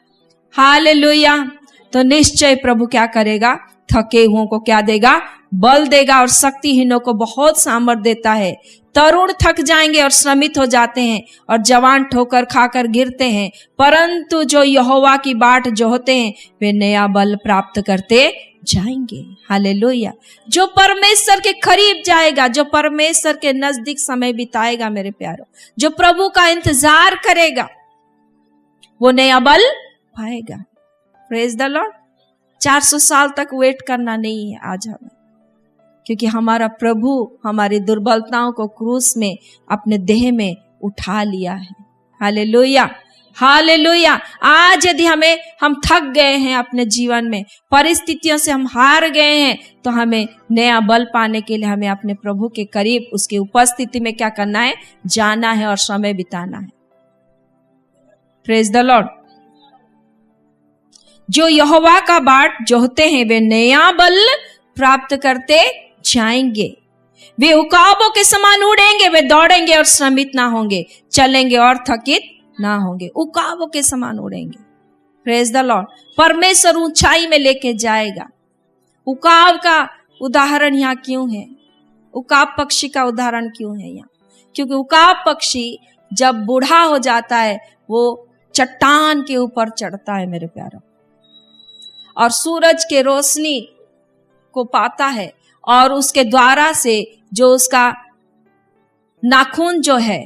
hallelujah. तो निश्चय प्रभु क्या करेगा? थके हुओं को क्या देगा? बल देगा, और शक्तिहीनों को बहुत सामर्थ देता है। तरुण थक जाएंगे और श्रमित हो जाते हैं, और जवान ठोकर खाकर गिरते हैं, परंतु जो यहोवा की बाट जोहते हैं वे नया बल प्राप्त करते जाएंगे। हालेलुया। जो परमेश्वर के करीब जाएगा, जो परमेश्वर के नजदीक समय बिताएगा, मेरे प्यारों, जो प्रभु का इंतजार करेगा, वो नया बल पाएगा। Praise the Lord. 400 साल तक वेट करना नहीं है आज हमें, क्योंकि हमारा प्रभु हमारी दुर्बलताओं को क्रूस में अपने देह में उठा लिया है। Hallelujah, hallelujah. आज यदि हम थक गए हैं अपने जीवन में, परिस्थितियों से हम हार गए हैं, तो हमें नया बल पाने के लिए हमें अपने प्रभु के करीब, उसकी उपस्थिति में क्या करना है? जाना है और समय बिताना है। Praise the Lord. जो यहोवा का बाट जोहते हैं वे नया बल प्राप्त करते जाएंगे। वे उकाबों के समान उड़ेंगे, वे दौड़ेंगे और श्रमित ना होंगे, चलेंगे और थकित ना होंगे। उकाबों के समान उड़ेंगे। Praise the Lord. परमेश्वर ऊंचाई में लेके जाएगा। उकाब का उदाहरण यहाँ क्यों है? उकाब पक्षी का उदाहरण क्यों है यहाँ? क्योंकि उकाब पक्षी जब बूढ़ा हो जाता है, वो चट्टान के ऊपर चढ़ता है, मेरे प्यारों, और सूरज के रोशनी को पाता है, और उसके द्वारा से जो उसका नाखून जो है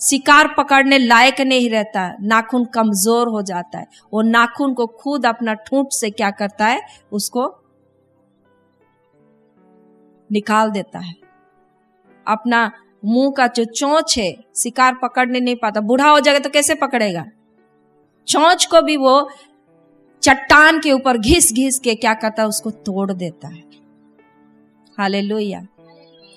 शिकार पकड़ने लायक नहीं रहता, नाखून कमजोर हो जाता है। वो नाखून को खुद अपना ठूंठ से क्या करता है? उसको निकाल देता है। अपना मुंह का जो चोंच है शिकार पकड़ने नहीं पाता, बूढ़ा हो जाएगा तो कैसे पकड़ेगा? चोंच को भी वो चट्टान के ऊपर घिस घिस के क्या करता है? उसको तोड़ देता है। Hallelujah,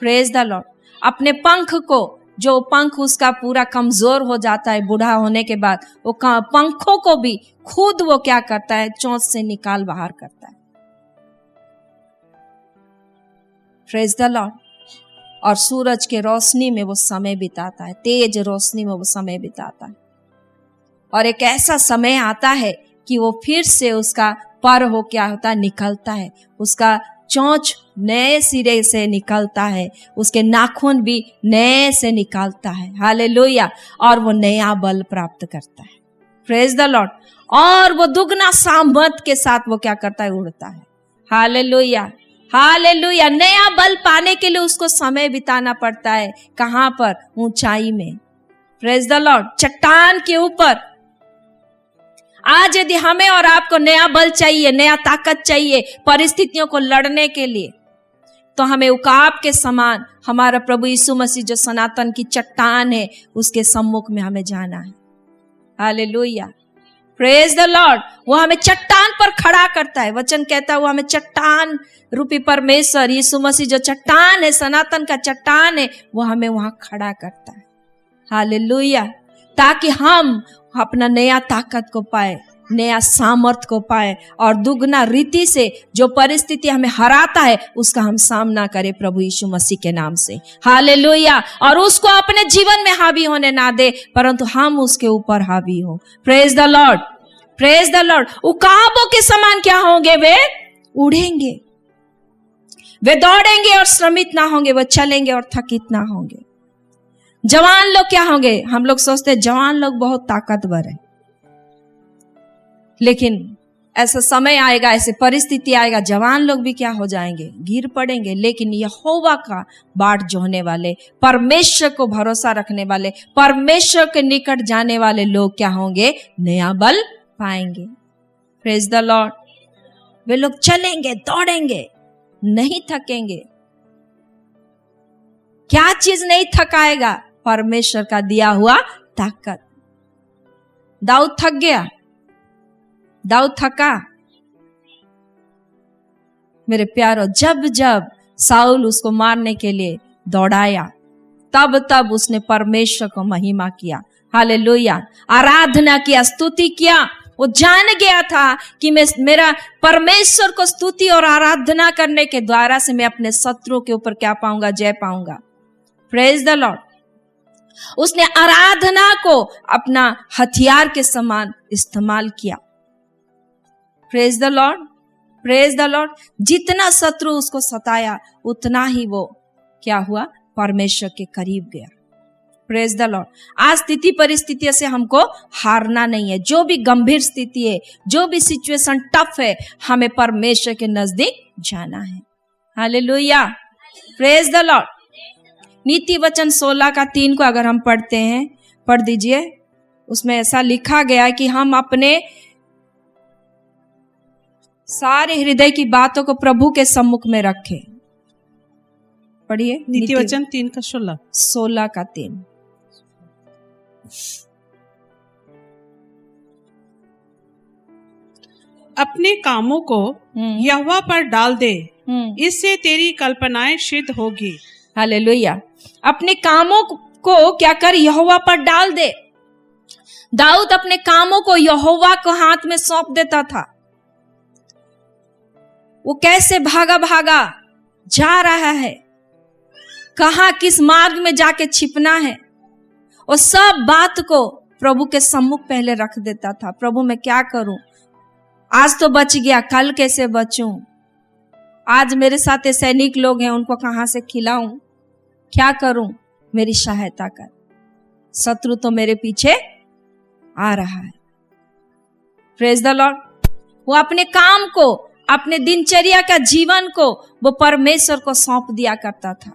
praise the Lord. अपने पंख को, जो पंख उसका पूरा कमजोर हो जाता है बूढ़ा होने के बाद, वो पंखों को भी खुद वो क्या करता है? चोंच से निकाल बाहर करता है। Praise the Lord. और सूरज के रोशनी में वो समय बिताता है, तेज रोशनी में वो समय बिताता है। और एक ऐसा समय आता है कि वो फिर से उसका पर हो क्या होता है? निकलता है। उसका चोंच नए सिरे से निकलता है, उसके नाखून भी नए से निकलता है। हालेलुया। और वो नया बल प्राप्त करता है। Praise the Lord. और वो दुगना सामर्थ के साथ वो क्या करता है? उड़ता है। Hallelujah, hallelujah. नया बल पाने के लिए उसको समय बिताना पड़ता है। कहां पर? ऊंचाई में। Praise the Lord. चट्टान के ऊपर। आज यदि हमें और आपको नया बल चाहिए, नया ताकत चाहिए परिस्थितियों को लड़ने के लिए, तो हमें उकाब के समान हमारा प्रभु यीशु मसीह जो सनातन की चट्टान है, उसके सम्मुख में हमें जाना है। Hallelujah, praise the Lord. वो हमें चट्टान पर खड़ा करता है। वचन कहता है वो हमें चट्टान रूपी परमेश्वर यीशु मसीह जो चट्टान है, सनातन का चट्टान है, वो हमें वहां खड़ा करता है। हालेलुया। ताकि हम अपना नया ताकत को पाए, नया सामर्थ को पाए, और दुगना रीति से जो परिस्थिति हमें हराता है उसका हम सामना करें प्रभु यीशु मसीह के नाम से। हालेलुया। और उसको अपने जीवन में हावी होने ना दे, परंतु हम उसके ऊपर हावी हो। Praise the Lord, praise the Lord. उकाबों के समान क्या होंगे? वे उड़ेंगे, वे दौड़ेंगे और श्रमित ना होंगे, वे चलेंगे और थकित ना होंगे। जवान लोग क्या होंगे? हम लोग सोचते हैं जवान लोग बहुत ताकतवर है, लेकिन ऐसा समय आएगा, ऐसे परिस्थिति आएगा, जवान लोग भी क्या हो जाएंगे? गिर पड़ेंगे। लेकिन यहोवा का बाट जोहने वाले, परमेश्वर को भरोसा रखने वाले, परमेश्वर के निकट जाने वाले लोग क्या होंगे? नया बल पाएंगे। Praise the Lord. वे लोग चलेंगे, दौड़ेंगे, नहीं थकेंगे। क्या चीज नहीं थकाएगा? परमेश्वर का दिया हुआ ताकत। दाऊद थक गया, दाऊद थका। मेरे प्यारो, जब जब साउल उसको मारने के लिए दौड़ाया, तब तब उसने परमेश्वर को महिमा किया। हालेलुया, आराधना किया, स्तुति किया। वो जान गया था कि मेरा परमेश्वर को स्तुति और आराधना करने के द्वारा से मैं अपने शत्रुओं के ऊपर क्या पाऊंगा? जय पाऊंगा। Praise the Lord. उसने आराधना को अपना हथियार के समान इस्तेमाल किया। Praise the Lord, praise the Lord. जितना शत्रु उसको सताया, उतना ही वो क्या हुआ? परमेश्वर के करीब गया। Praise the Lord. आज स्थिति परिस्थितियों से हमको हारना नहीं है। जो भी गंभीर स्थिति है, जो भी सिचुएशन टफ है, हमें परमेश्वर के नजदीक जाना है। Hallelujah, praise the Lord. नीति वचन 16:3 को अगर हम पढ़ते हैं, पढ़ दीजिए। उसमें ऐसा लिखा गया है कि हम अपने सारे हृदय की बातों को प्रभु के सम्मुख में रखें। पढ़िए, नीति वचन 16:3। अपने कामों को यहोवा पर डाल दे, इससे तेरी कल्पनाएं सिद्ध होगी। हालेलुया। अपने कामों को क्या कर? यहोवा पर डाल दे। दाऊद अपने कामों को यहोवा को हाथ में सौंप देता था। वो कैसे भागा भागा जा रहा है, कहां किस मार्ग में जाके छिपना है, वो सब बात को प्रभु के सम्मुख पहले रख देता था। प्रभु मैं क्या करूं? आज तो बच गया, कल कैसे बचूं? आज मेरे साथ सैनिक लोग हैं, उनको कहां से खिलाऊं? क्या करूं? मेरी सहायता कर। शत्रु तो मेरे पीछे आ रहा है। Praise the Lord. वो अपने काम को, अपने दिनचर्या का जीवन को वो परमेश्वर को सौंप दिया करता था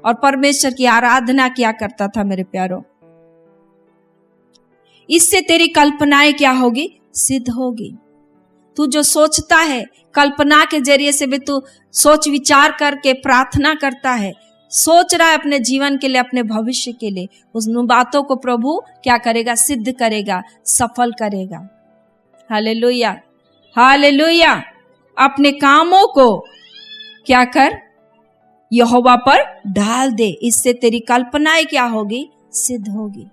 और परमेश्वर की आराधना किया करता था। मेरे प्यारों, इससे तेरी कल्पनाएं क्या होगी? सिद्ध होगी। तू जो सोचता है, कल्पना के जरिए से भी तू सोच विचार करके प्रार्थना करता है, सोच रहा है अपने जीवन के लिए, अपने भविष्य के लिए, उस बातों को प्रभु क्या करेगा? सिद्ध करेगा, सफल करेगा। Hallelujah, hallelujah. अपने कामों को क्या कर? यहोवा पर डाल दे, इससे तेरी कल्पनाएं क्या होगी? सिद्ध होगी।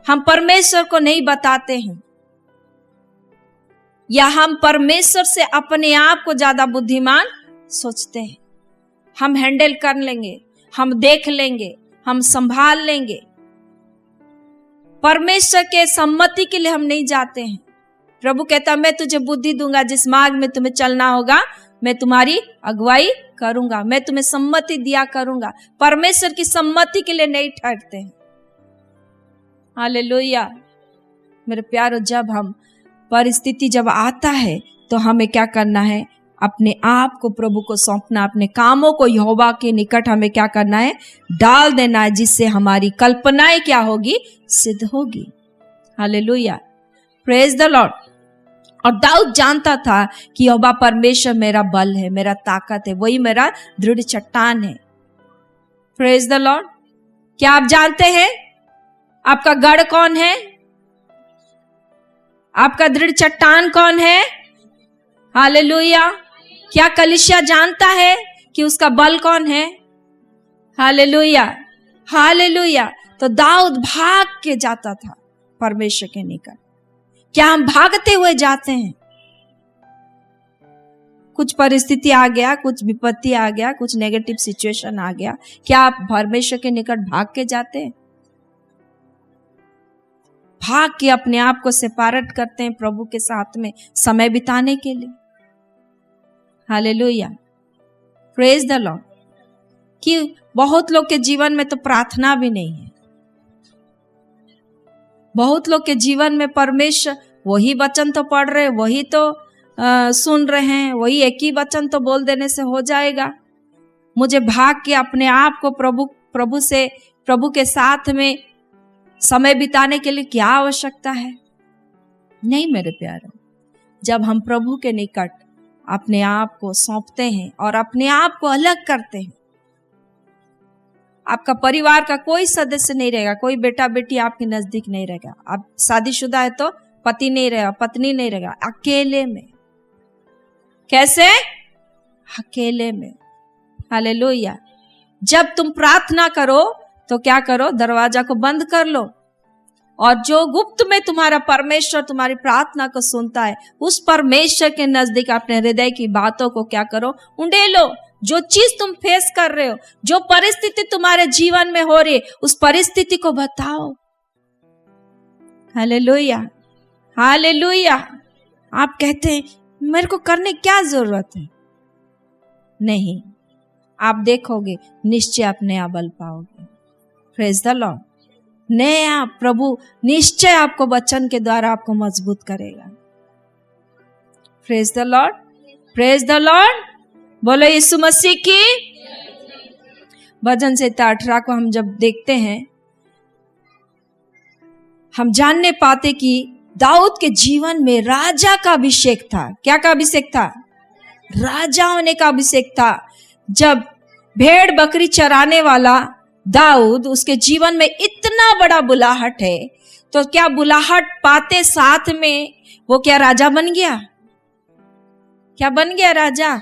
हम परमेश्वर को नहीं बताते हैं, या हम परमेश्वर से अपने आप को ज्यादा बुद्धिमान सोचते हैं। हम हैंडल कर लेंगे, हम देख लेंगे, हम संभाल लेंगे। परमेश्वर के सम्मति के लिए हम नहीं जाते हैं। प्रभु कहता मैं तुझे बुद्धि दूंगा, जिस मार्ग में तुम्हें चलना होगा मैं तुम्हारी अगुवाई करूंगा, मैं तुम्हें सम्मति दिया करूंगा। परमेश्वर की सम्मति के लिए नहीं ठहरते हैं। हालेलुया। मेरे प्यारो, जब हम परिस्थिति जब आता है तो हमें क्या करना है? अपने आप को प्रभु को सौंपना, अपने कामों को यहोवा के निकट हमें क्या करना है? डाल देना है, जिससे हमारी कल्पनाएं क्या होगी? सिद्ध होगी। Hallelujah, praise the Lord. और दाऊद जानता था कि यहोवा परमेश्वर मेरा बल है, मेरा ताकत है, वही मेरा दृढ़ चट्टान है। Praise the Lord. क्या आप जानते हैं आपका गढ़ कौन है? आपका दृढ़ चट्टान कौन है? हालेलुया। क्या कलीसिया जानता है कि उसका बल कौन है? Hallelujah, hallelujah. तो दाऊद भाग के जाता था परमेश्वर के निकट। क्या हम भागते हुए जाते हैं? कुछ परिस्थिति आ गया, कुछ विपत्ति आ गया, कुछ नेगेटिव सिचुएशन आ गया, क्या आप परमेश्वर के निकट भाग के जाते हैं? भाग के अपने आप को सेपरेट करते हैं प्रभु के साथ में समय बिताने के लिए। Hallelujah, praise the Lord. कि बहुत लोग के जीवन में तो प्रार्थना भी नहीं है। बहुत लोग के जीवन में परमेश्वर वही वचन तो पढ़ रहे, वही तो सुन रहे हैं, वही एक ही वचन तो बोल देने से हो जाएगा। मुझे भाग के अपने आप को प्रभु के साथ में समय बिताने के लिए क्या आवश्यकता है? नहीं मेरे प्यारे, जब हम प्रभु के निकट अपने आप को सौंपते हैं और अपने आप को अलग करते हैं, आपका परिवार का कोई सदस्य नहीं रहेगा, कोई बेटा बेटी आपके नजदीक नहीं रहेगा। आप शादीशुदा है तो पति नहीं रहेगा, पत्नी नहीं रहेगा, अकेले में। कैसे? अकेले में। हालेलुया। जब तुम प्रार्थना करो तो क्या करो? दरवाजा को बंद कर लो, और जो गुप्त में तुम्हारा परमेश्वर तुम्हारी प्रार्थना को सुनता है, उस परमेश्वर के नजदीक अपने हृदय की बातों को क्या करो? उंडेलो। जो चीज तुम फेस कर रहे हो, जो परिस्थिति तुम्हारे जीवन में हो रही है, उस परिस्थिति को बताओ। Hallelujah, hallelujah. आप कहते हैं मेरे को करने क्या जरूरत है? नहीं, आप देखोगे निश्चय आप नया बल पाओगे। Praise the Lord. नया प्रभु निश्चय आपको वचन के द्वारा आपको मजबूत करेगा। Praise the Lord, praise the Lord. बोलो यीशु मसीह की। भजन संहिता 18 को हम जब देखते हैं, हम जानने पाते कि दाऊद के जीवन में राजा का अभिषेक था। क्या का अभिषेक था? राजा होने का अभिषेक था। जब भेड़ बकरी चराने वाला दाऊद, उसके जीवन में इतना बड़ा बुलाहट है, तो क्या बुलाहट पाते साथ में वो क्या राजा बन गया? क्या बन गया? राजा।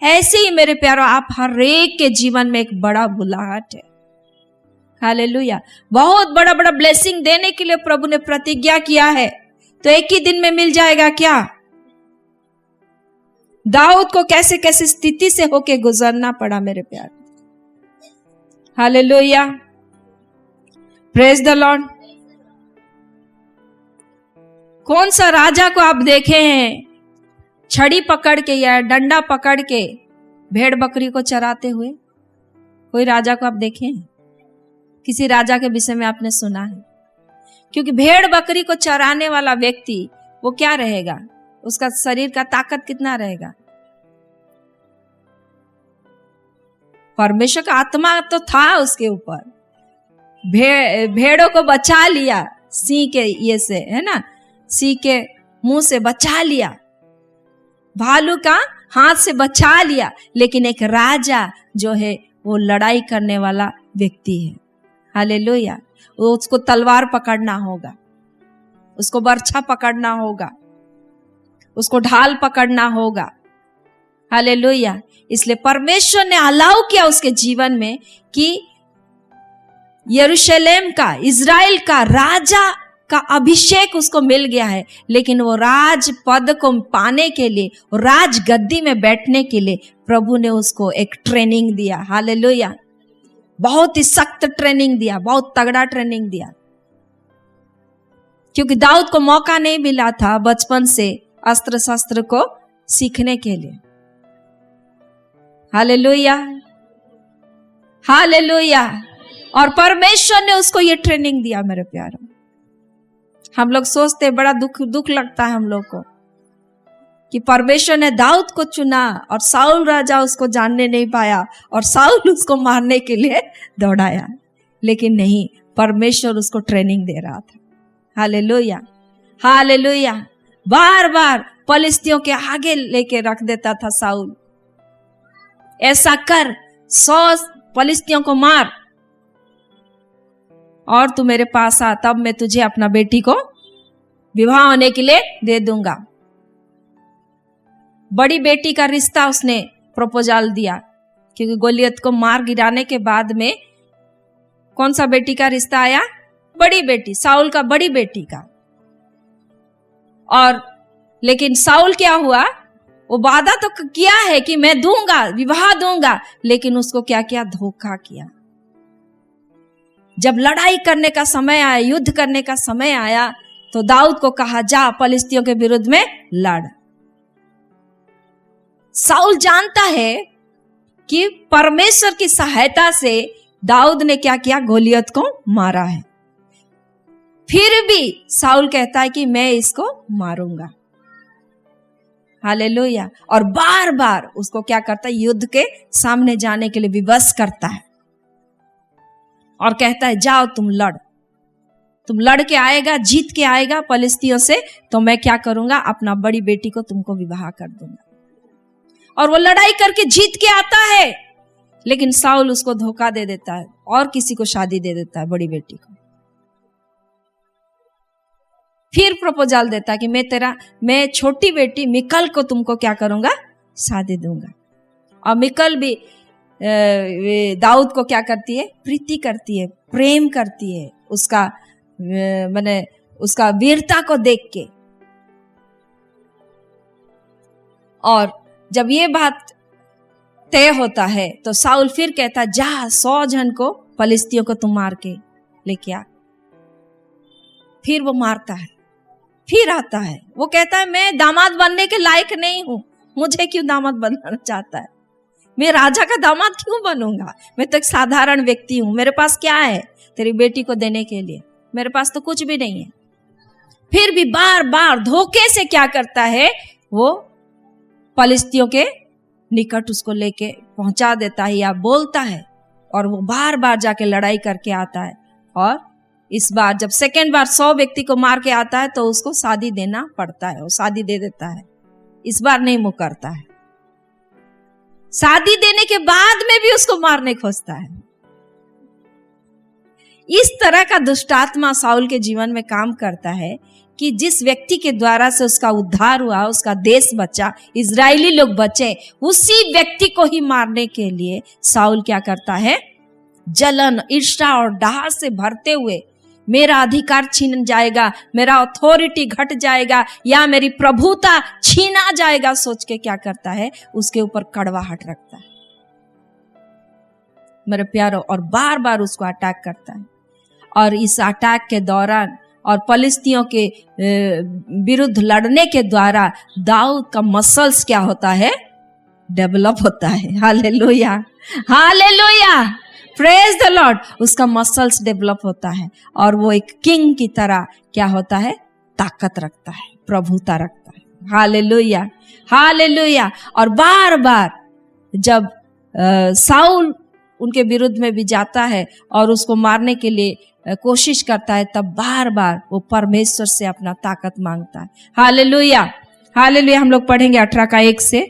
ऐसे ही मेरे प्यारों, आप हर एक के जीवन में एक बड़ा बुलाहट है। हालेलुया। बहुत बड़ा बड़ा ब्लेसिंग देने के लिए प्रभु ने प्रतिज्ञा किया है, तो एक ही दिन में मिल जाएगा क्या? दाऊद को कैसे कैसे स्थिति से होके गुजरना पड़ा मेरे प्यार। Hallelujah, praise the Lord. कौन सा राजा को आप देखे हैं छड़ी पकड़ के या डंडा पकड़ के भेड़ बकरी को चराते हुए? कोई राजा को आप देखे हैं? किसी राजा के विषय में आपने सुना है? क्योंकि भेड़ बकरी को चराने वाला व्यक्ति वो क्या रहेगा? उसका शरीर का ताकत कितना रहेगा? परमेश्वर का आत्मा तो था उसके ऊपर। भेड़ों को बचा लिया सिंह के ये से, है ना, सिंह के मुंह से बचा लिया, भालू का हाथ से बचा लिया। लेकिन एक राजा जो है वो लड़ाई करने वाला व्यक्ति है। हालेलुया। उसको तलवार पकड़ना होगा, उसको बर्छा पकड़ना होगा, उसको ढाल पकड़ना होगा। हालेलुया। इसलिए परमेश्वर ने अलाउ किया उसके जीवन में कि यरूशलेम का, इजराइल का राजा का अभिषेक उसको मिल गया है, लेकिन वो राज पद को पाने के लिए, राज गद्दी में बैठने के लिए प्रभु ने उसको एक ट्रेनिंग दिया। हालेलुया। बहुत ही सख्त ट्रेनिंग दिया, बहुत तगड़ा ट्रेनिंग दिया, क्योंकि दाऊद को मौका नहीं मिला था बचपन से अस्त्र शस्त्र को सीखने के लिए। Hallelujah, hallelujah. और परमेश्वर ने उसको ये ट्रेनिंग दिया मेरे प्यारों। हम लोग सोचते, बड़ा दुख लगता है हम लोग को कि परमेश्वर ने दाऊद को चुना और साउल राजा उसको जानने नहीं पाया और साउल उसको मारने के लिए दौड़ाया। लेकिन नहीं, परमेश्वर उसको ट्रेनिंग दे रहा था। Hallelujah, hallelujah. बार बार फलिस्तियों के आगे लेके रख देता था साउल, ऐसा कर 100 फलिस्तियों को मार और तू मेरे पास आ, तब मैं तुझे अपना बेटी को विवाह होने के लिए दे दूंगा। बड़ी बेटी का रिश्ता उसने प्रपोजल दिया, क्योंकि गोलियत को मार गिराने के बाद में कौन सा बेटी का रिश्ता आया? बड़ी बेटी, साउल का बड़ी बेटी का। और लेकिन साउल क्या हुआ? वो वादा तो किया है कि मैं दूंगा, विवाह दूंगा, लेकिन उसको क्या किया? धोखा किया। जब लड़ाई करने का समय आया, युद्ध करने का समय आया, तो दाऊद को कहा जा फलिस्तियों के विरुद्ध में लड़। साउल जानता है कि परमेश्वर की सहायता से दाऊद ने क्या किया? गोलियत को मारा है। फिर भी साउल कहता है कि मैं इसको मारूंगा। हालेलुया। और बार बार उसको क्या करता है? युद्ध के सामने जाने के लिए विवश करता है और कहता है जाओ तुम लड़ के आएगा, जीत के आएगा फलिस्तियों से, तो मैं क्या करूंगा? अपना बड़ी बेटी को तुमको विवाह कर दूंगा। और वो लड़ाई करके जीत के आता है, लेकिन साउल उसको धोखा दे देता है और किसी को शादी दे देता है, बड़ी बेटी को। फिर प्रपोजल देता है कि मैं छोटी बेटी मिकल को तुमको क्या करूंगा, शादी दूंगा। और मिकल भी दाऊद को क्या करती है, प्रीति करती है, प्रेम करती है, उसका माने उसका वीरता को देख के। और जब ये बात तय होता है तो साउल फिर कहता, जा 100 जन को फलिस्तियों को तुम मार के लेके आ। फिर वो मारता है, फिर आता है, वो कहता है मैं दामाद बनने के लायक नहीं हूं, मुझे क्यों दामाद बनना चाहता है, मैं राजा का दामाद क्यों बनूंगा, मैं तो एक साधारण व्यक्ति हूं, मेरे पास क्या है तेरी बेटी को देने के लिए, मेरे पास तो कुछ भी नहीं है। फिर भी बार बार धोखे से क्या करता है, वो फलिस्तियों के निकट उसको लेके पहुंचा देता है या बोलता है, और वो बार बार जाके लड़ाई करके आता है। और इस बार जब सेकेंड बार 100 व्यक्ति को मार के आता है तो उसको शादी देना पड़ता है, वो शादी दे देता है। इस बार नहीं मुकरता है, शादी देने के बाद में भी उसको मारने खोजता है। इस तरह का दुष्टात्मा साउल के जीवन में काम करता है कि जिस व्यक्ति के द्वारा से उसका उद्धार हुआ, उसका देश बचा, इजरायली लोग बचे, उसी व्यक्ति को ही मारने के लिए साउल क्या करता है, जलन, ईर्ष्या और डाह से भरते हुए मेरा अधिकार छीन जाएगा, मेरा अथॉरिटी घट जाएगा या मेरी प्रभुता छीना जाएगा सोच के क्या करता है, उसके ऊपर कड़वाहट रखता है मेरे प्यारों, और बार बार उसको अटैक करता है। और इस अटैक के दौरान और फलिस्तियों के विरुद्ध लड़ने के द्वारा दाऊद का मसल्स क्या होता है, डेवलप होता है। Hallelujah, hallelujah, praise the Lord. उसका मसल्स डेवलप होता है और वो एक किंग की तरह क्या होता है, ताकत रखता है, प्रभुता रखता है। Hallelujah, hallelujah. और बार बार जब साउल उनके विरुद्ध में भी जाता है और उसको मारने के लिए कोशिश करता है, तब बार बार वो परमेश्वर से अपना ताकत मांगता है। Hallelujah, hallelujah. हम लोग पढ़ेंगे 18 का 1 से,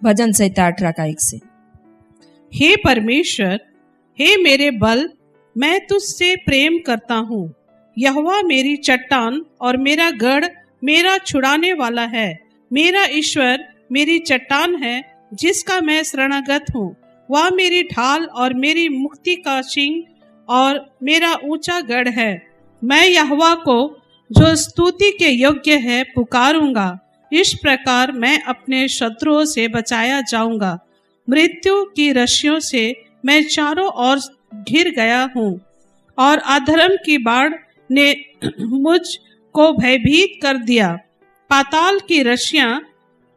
भजन संहिता 18 का 1 से। हे परमेश्वर, हे मेरे बल, मैं तुझसे प्रेम करता हूँ। यहोवा मेरी चट्टान और मेरा गढ़, मेरा छुड़ाने वाला है। मेरा ईश्वर मेरी चट्टान है जिसका मैं शरणागत हूँ। वह मेरी ढाल और मेरी मुक्ति का सिंह और मेरा ऊंचा गढ़ है। मैं यहोवा को जो स्तुति के योग्य है पुकारूंगा। इस प्रकार मैं अपने शत्रुओं से बचाया जाऊंगा। मृत्यु की रस्सियों से मैं चारों ओर घिर गया हूँ और अधर्म की बाढ़ ने मुझ को भयभीत कर दिया। पाताल की रस्सियां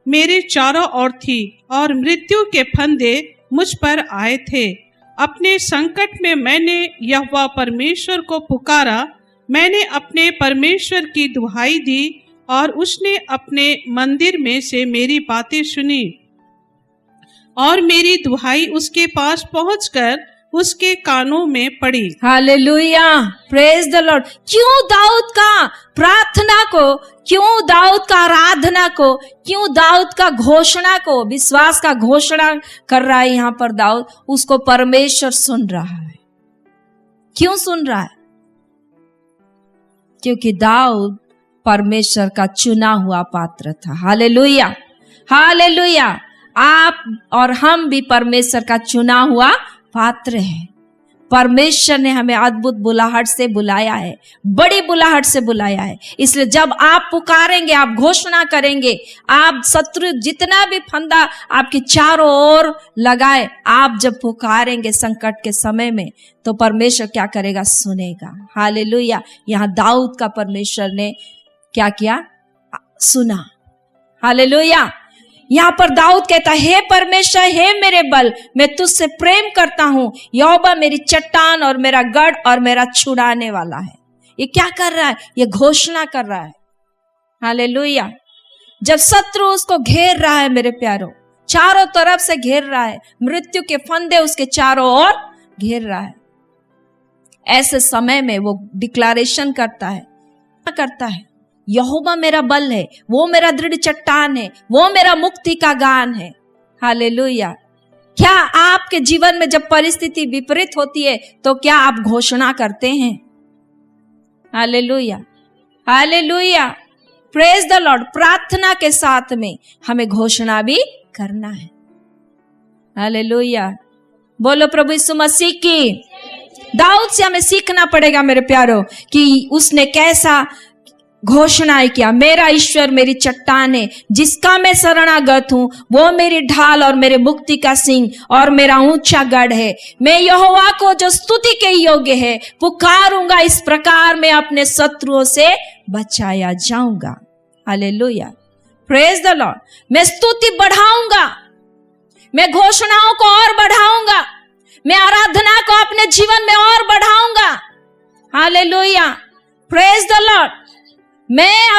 मेरे चारों ओर थी और मृत्यु के फंदे मुझ पर आए थे। अपने संकट में मैंने यहोवा परमेश्वर को पुकारा। मैंने अपने परमेश्वर की दुहाई दी और उसने अपने मंदिर में से मेरी बातें सुनी और मेरी दुहाई उसके पास पहुंचकर उसके कानों में पड़ी। Hallelujah, praise the Lord. क्यों दाऊद का प्रार्थना को, क्यों दाऊद का आराधना को, क्यों दाऊद का घोषणा को, विश्वास का घोषणा कर रहा है यहाँ पर दाऊद, उसको परमेश्वर सुन रहा है। क्यों सुन रहा है? क्योंकि दाऊद परमेश्वर का चुना हुआ पात्र था। Hallelujah, hallelujah. आप और हम भी परमेश्वर का चुना हुआ पात्र है। परमेश्वर ने हमें अद्भुत बुलाहट से बुलाया है, बड़ी बुलाहट से बुलाया है। इसलिए जब आप पुकारेंगे, आप घोषणा करेंगे, आप शत्रु जितना भी फंदा आपके चारों ओर लगाए, आप जब पुकारेंगे संकट के समय में, तो परमेश्वर क्या करेगा? सुनेगा। हालेलुया। यहाँ दाऊद का परमेश्वर ने क्या किया? सुना। हालेलुया। यहाँ पर दाऊद कहता है, हे परमेश्वर, हे मेरे बल, मैं तुझसे प्रेम करता हूँ। यहोवा मेरी चट्टान और मेरा गढ़ और मेरा छुड़ाने वाला है। ये क्या कर रहा है? ये घोषणा कर रहा है। हालेलुया। जब शत्रु उसको घेर रहा है मेरे प्यारों, चारों तरफ से घेर रहा है, मृत्यु के फंदे उसके चारों ओर घेर रहा है, ऐसे समय में वो डिक्लेरेशन करता है, यहोवा मेरा बल है, वो मेरा दृढ़ चट्टान है, वो मेरा मुक्ति का गान है। हालेलुया। क्या आपके जीवन में जब परिस्थिति विपरीत होती है तो क्या आप घोषणा करते हैं? Hallelujah, hallelujah, praise the Lord. प्रार्थना के साथ में हमें घोषणा भी करना है। हालेलुया, बोलो प्रभु यीशु मसीह की। दाऊद से हमें सीखना पड़ेगा मेरे प्यारो कि उसने कैसा घोषणाएं किया। मेरा ईश्वर मेरी चट्टान है, जिसका मैं शरणागत हूं, वो मेरी ढाल और मेरे मुक्ति का सिंह और मेरा ऊंचा गढ़ है। मैं यहोवा को जो स्तुति के योग्य है पुकारूंगा, इस प्रकार मैं अपने शत्रुओं से बचाया जाऊंगा। Hallelujah, praise the Lord. मैं स्तुति बढ़ाऊंगा, मैं घोषणाओं को और बढ़ाऊंगा, मैं आराधना को अपने जीवन में और बढ़ाऊंगा। Hallelujah, praise the Lord. मैं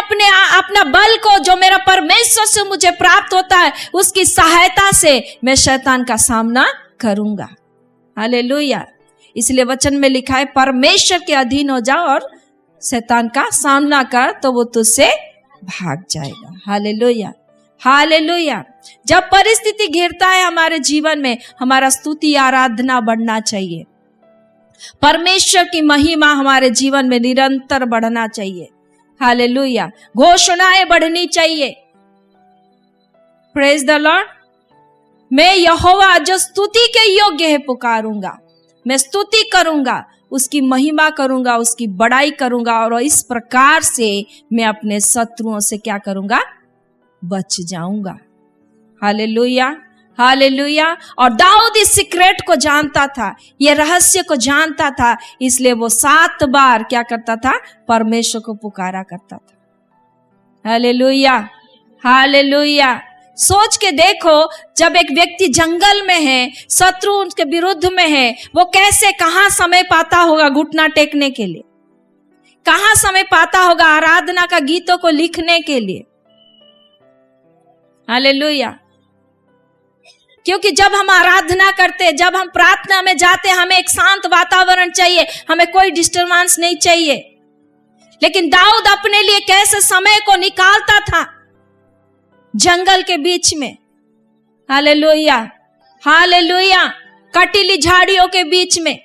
अपना बल को जो मेरा परमेश्वर से मुझे प्राप्त होता है उसकी सहायता से मैं शैतान का सामना करूंगा। हालेलुया, इसलिए वचन में लिखा है परमेश्वर के अधीन हो जाओ और शैतान का सामना कर तो वो तुझसे भाग जाएगा। Hallelujah, hallelujah. जब परिस्थिति घिरता है हमारे जीवन में, हमारा स्तुति आराधना बढ़ना चाहिए। परमेश्वर की महिमा हमारे जीवन में निरंतर बढ़ना चाहिए। हालेलुया, घोषणाएं बढ़नी चाहिए। Praise the Lord. मैं यहोवा जो स्तुति के योग्य है पुकारूंगा, मैं स्तुति करूंगा, उसकी महिमा करूंगा, उसकी बड़ाई करूंगा और इस प्रकार से मैं अपने शत्रुओं से क्या करूंगा? बच जाऊंगा। Hallelujah, hallelujah. और दाऊद इस सीक्रेट को जानता था, ये रहस्य को जानता था, इसलिए वो 7 बार क्या करता था? परमेश्वर को पुकारा करता था। Hallelujah, hallelujah. सोच के देखो, जब एक व्यक्ति जंगल में है, शत्रु उनके विरुद्ध में है, वो कैसे कहां समय पाता होगा घुटना टेकने के लिए? कहां समय पाता होगा आराधना का गीतों को लिखने के लिए? हालेलुया। क्योंकि जब हम आराधना करते, जब हम प्रार्थना में जाते, हमें एक शांत वातावरण चाहिए, हमें कोई डिस्टर्बेंस नहीं चाहिए। लेकिन दाऊद अपने लिए कैसे समय को निकालता था जंगल के बीच में। Hallelujah, hallelujah. कटीली झाड़ियों के बीच में,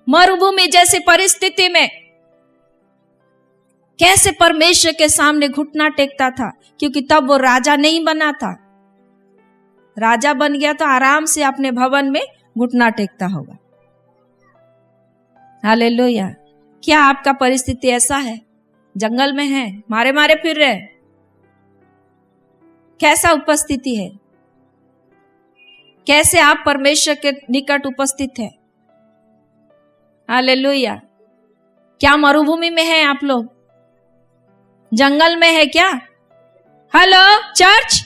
मरुभूमि जैसी परिस्थिति में कैसे परमेश्वर के सामने घुटना टेकता था, क्योंकि तब वो राजा नहीं बना था। राजा बन गया तो आराम से अपने भवन में घुटना टेकता होगा। हालेलुया। क्या आपका परिस्थिति ऐसा है? जंगल में है, मारे मारे फिर रहे, कैसा उपस्थिति है? कैसे आप परमेश्वर के निकट उपस्थित है? हालेलुया। क्या मरुभूमि में है आप लोग? जंगल में है क्या? Hello church.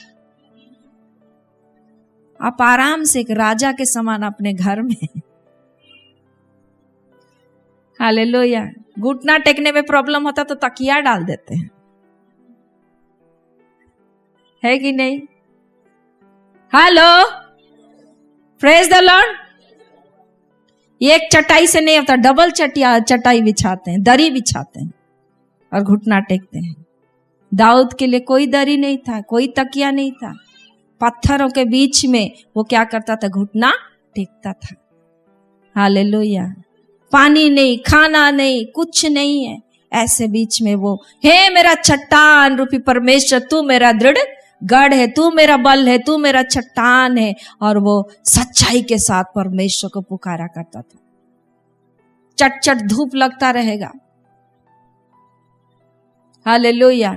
आप आराम से एक राजा के समान अपने घर में। हालेलुया। घुटना टेकने में प्रॉब्लम होता तो तकिया डाल देते हैं, है कि नहीं? Hello, praise the Lord. एक चटाई से नहीं होता, डबल चटाई बिछाते हैं, दरी बिछाते हैं और घुटना टेकते हैं। दाऊद के लिए कोई दरी नहीं था, कोई तकिया नहीं था, पत्थरों के बीच में वो क्या करता था? घुटना टेकता था। हालेलुया। पानी नहीं, खाना नहीं, कुछ नहीं है, ऐसे बीच में वो, हे मेरा चट्टान रूपी परमेश्वर, तू मेरा दृढ़ गढ़ है, तू मेरा बल है, तू मेरा चट्टान है। और वो सच्चाई के साथ परमेश्वर को पुकारा करता था। चट चट धूप लगता रहेगा। Hallelujah,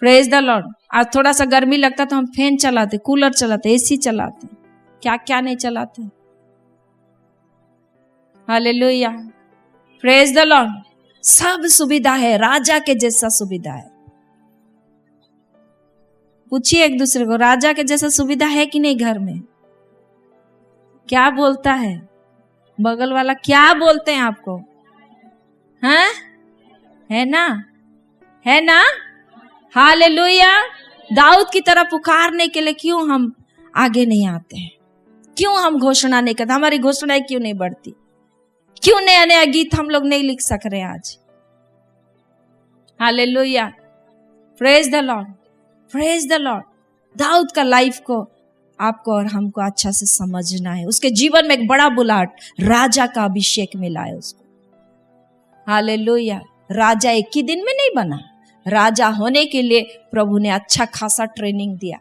praise the Lord. आज थोड़ा सा गर्मी लगता तो हम फैन चलाते, कूलर चलाते, एसी चलाते, क्या क्या नहीं चलाते। Hallelujah, praise the Lord. सब सुविधा है, राजा के जैसा सुविधा है। पूछिए एक दूसरे को, राजा के जैसा सुविधा है कि नहीं घर में? क्या बोलता है बगल वाला? क्या बोलते हैं आपको? हाँ, है ना, है ना? हालेलुया। दाऊद की तरह पुकारने के लिए क्यों हम आगे नहीं आते हैं? क्यों हम घोषणा नहीं करते? हमारी घोषणाएं क्यों नहीं बढ़ती? क्यों नया नया गीत हम लोग नहीं लिख सक रहे आज? Hallelujah, praise the Lord, praise the Lord. Dawood का लाइफ को आपको और हमको अच्छा से समझना है। उसके जीवन में एक बड़ा बुलाहट, राजा का अभिषेक मिला है उसको। हालेलुया। राजा एक ही दिन में नहीं बना, राजा होने के लिए प्रभु ने अच्छा खासा ट्रेनिंग दिया।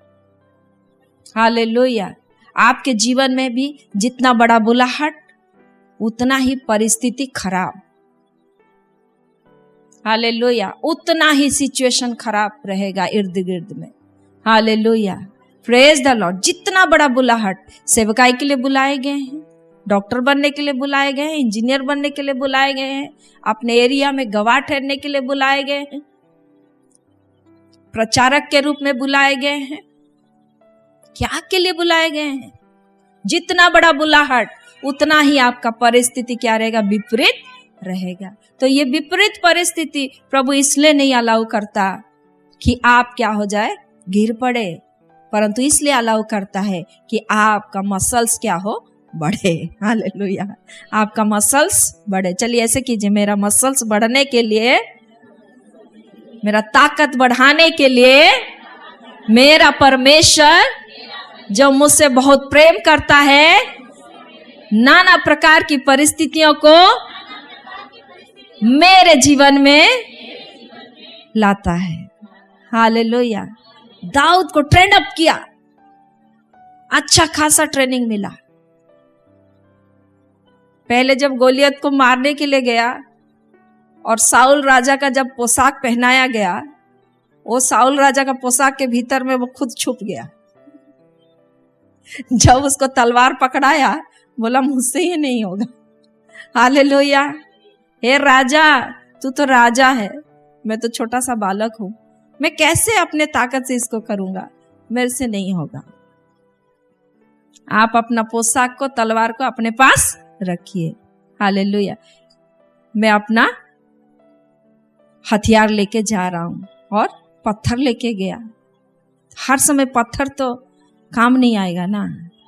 हालेलुया। आपके जीवन में भी जितना बड़ा बुलाहट उतना ही परिस्थिति खराब। हालेलुया। उतना ही सिचुएशन खराब रहेगा इर्द गिर्द में। हालेलुया। Praise the Lord. जितना बड़ा बुलाहट, सेवकाई के लिए बुलाए गए हैं, डॉक्टर बनने के लिए बुलाए गए हैं, इंजीनियर बनने के लिए बुलाए गए हैं, अपने एरिया में गवाह ठहरने के लिए बुलाए गए हैं, प्रचारक के रूप में बुलाए गए हैं, क्या के लिए बुलाए गए हैं। जितना बड़ा बुलाहट उतना ही आपका परिस्थिति क्या रहेगा, विपरीत रहेगा। तो ये विपरीत परिस्थिति प्रभु इसलिए नहीं अलाउ करता कि आप क्या हो जाए, गिर पड़े, परंतु इसलिए अलाउ करता है कि आपका मसल्स क्या हो, बढ़े। हालेलुया। आपका मसल्स बढ़े। चलिए ऐसे कीजिए, मेरा मसल्स बढ़ने के लिए, मेरा ताकत बढ़ाने के लिए मेरा परमेश्वर जो मुझसे बहुत प्रेम करता है, नाना प्रकार की परिस्थितियों को मेरे जीवन में लाता है। हालेलुया। दाऊद को ट्रेन अप किया, अच्छा खासा ट्रेनिंग मिला। पहले जब गोलियत को मारने के लिए गया और साउल राजा का जब पोशाक पहनाया गया, वो साउल राजा का पोशाक के भीतर में वो खुद छुप गया। जब उसको तलवार पकड़ाया, बोला मुझसे ये नहीं होगा। हालेलुया। हे राजा, तू तो राजा है, मैं तो छोटा सा बालक हूं, मैं कैसे अपने ताकत से इसको करूंगा, मेरे से नहीं होगा। आप अपना पोशाक को, तलवार को अपने पास रखिए। हालेलुया। मैं अपना हथियार लेके जा रहा हूं और पत्थर लेके गया। हर समय पत्थर तो काम नहीं आएगा ना,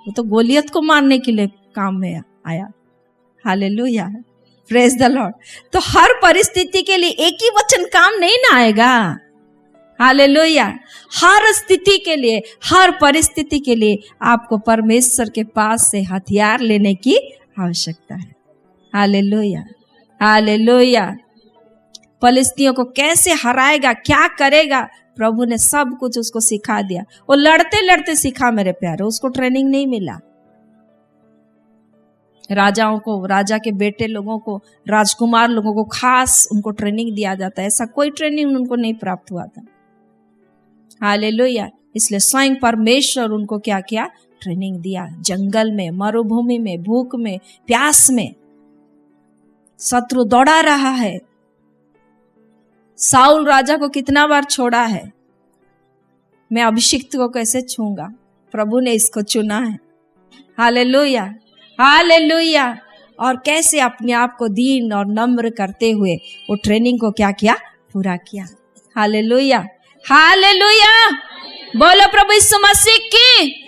वो तो गोलियत को मारने के लिए काम में आया। हालेलुया। Praise the Lord. तो हर परिस्थिति के लिए एक ही वचन काम नहीं ना आएगा। हालेलुया। हर स्थिति के लिए, हर परिस्थिति के लिए आपको परमेश्वर के पास से हथियार लेने की आवश्यकता है। हालेलुया। हालेलुया। फलिस्तियों को कैसे हराएगा, क्या करेगा, प्रभु ने सब कुछ उसको सिखा दिया। वो लड़ते लड़ते सीखा मेरे प्यारे, उसको ट्रेनिंग नहीं मिला। राजाओं को, राजा के बेटे लोगों को, राजकुमार लोगों को खास उनको ट्रेनिंग दिया जाता है, ऐसा कोई ट्रेनिंग उनको नहीं प्राप्त हुआ था। हालेलुया। इसलिए स्वयं परमेश्वर उनको क्या किया, ट्रेनिंग दिया। जंगल में, मरुभूमि में, भूख में, प्यास में शत्रु दौड़ा रहा है। साउल राजा को कितना बार छोड़ा है, मैं अभिषिक्त को कैसे छूंगा, प्रभु ने इसको चुना है। हालेलुया। हालेलुया। और कैसे अपने आप को दीन और नम्र करते हुए वो ट्रेनिंग को क्या किया, पूरा किया। हालेलुया। हालेलुया। बोलो प्रभु यीशु मसीह की।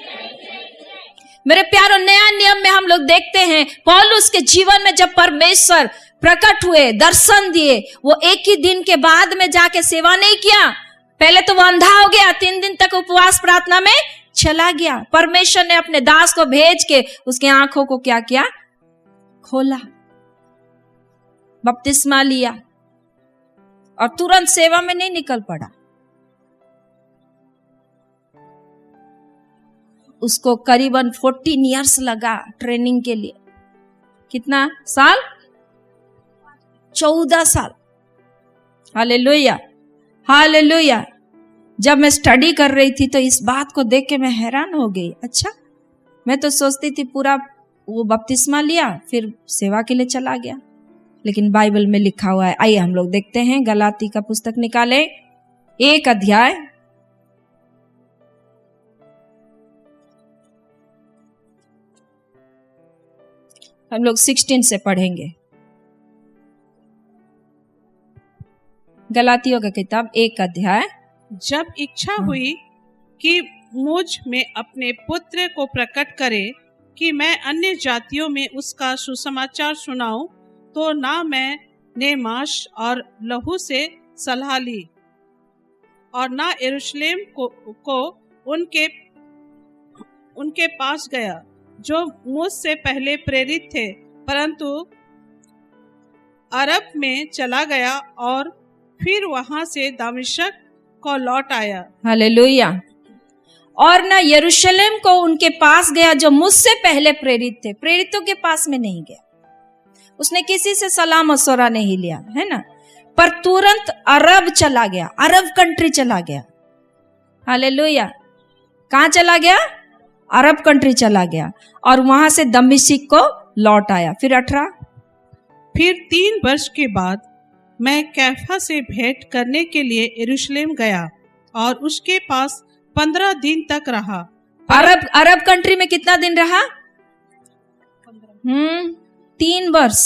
मेरे प्यारों, नया नियम में हम लोग देखते हैं पौलुस के जीवन में जब परमेश्वर प्रकट हुए, दर्शन दिए, वो एक ही दिन के बाद में जाके सेवा नहीं किया। पहले तो वो अंधा हो गया, 3 दिन तक उपवास प्रार्थना में चला गया। परमेश्वर ने अपने दास को भेज के उसके आंखों को क्या किया, खोला, बपतिस्मा लिया और तुरंत सेवा में नहीं निकल पड़ा। उसको करीबन 14 इयर्स लगा ट्रेनिंग के लिए। कितना साल? 14 साल। हालेलुया। हालेलुया। जब मैं स्टडी कर रही थी तो इस बात को देख के मैं हैरान हो गई। अच्छा, मैं तो सोचती थी पूरा वो बपतिस्मा लिया फिर सेवा के लिए चला गया, लेकिन बाइबल में लिखा हुआ है। आइए हम लोग देखते हैं, गलाती का पुस्तक निकाले, 1 अध्याय, हम लोग 16 से पढ़ेंगे। गलातियों का किताब 1 अध्याय। जब इच्छा हुई कि मुझ में अपने पुत्र को प्रकट करे कि मैं अन्य जातियों में उसका सुसमाचार सुनाऊं, तो ना मैंने मांस और लहू से सलाह ली और ना यरूशलेम को उनके पास गया जो मुझसे पहले प्रेरित थे, परंतु अरब में चला गया और फिर वहां से दमिश्क को लौट आया। हालेलुया। और ना यरूशलेम को उनके पास गया जो मुझसे पहले प्रेरित थे। प्रेरितों के पास में नहीं गया, उसने किसी से सलाह मशवरा नहीं लिया, है ना, पर तुरंत अरब चला गया, अरब कंट्री चला गया। हालेलुया। कहाँ चला गया? अरब कंट्री चला गया और वहां से दमिश्क को लौट आया। फिर 18, फिर 3 वर्ष के बाद मैं कैफा से भेंट करने के लिए यरूशलेम गया और उसके पास 15 दिन तक रहा। अरब कंट्री में कितना दिन रहा? 3 वर्ष।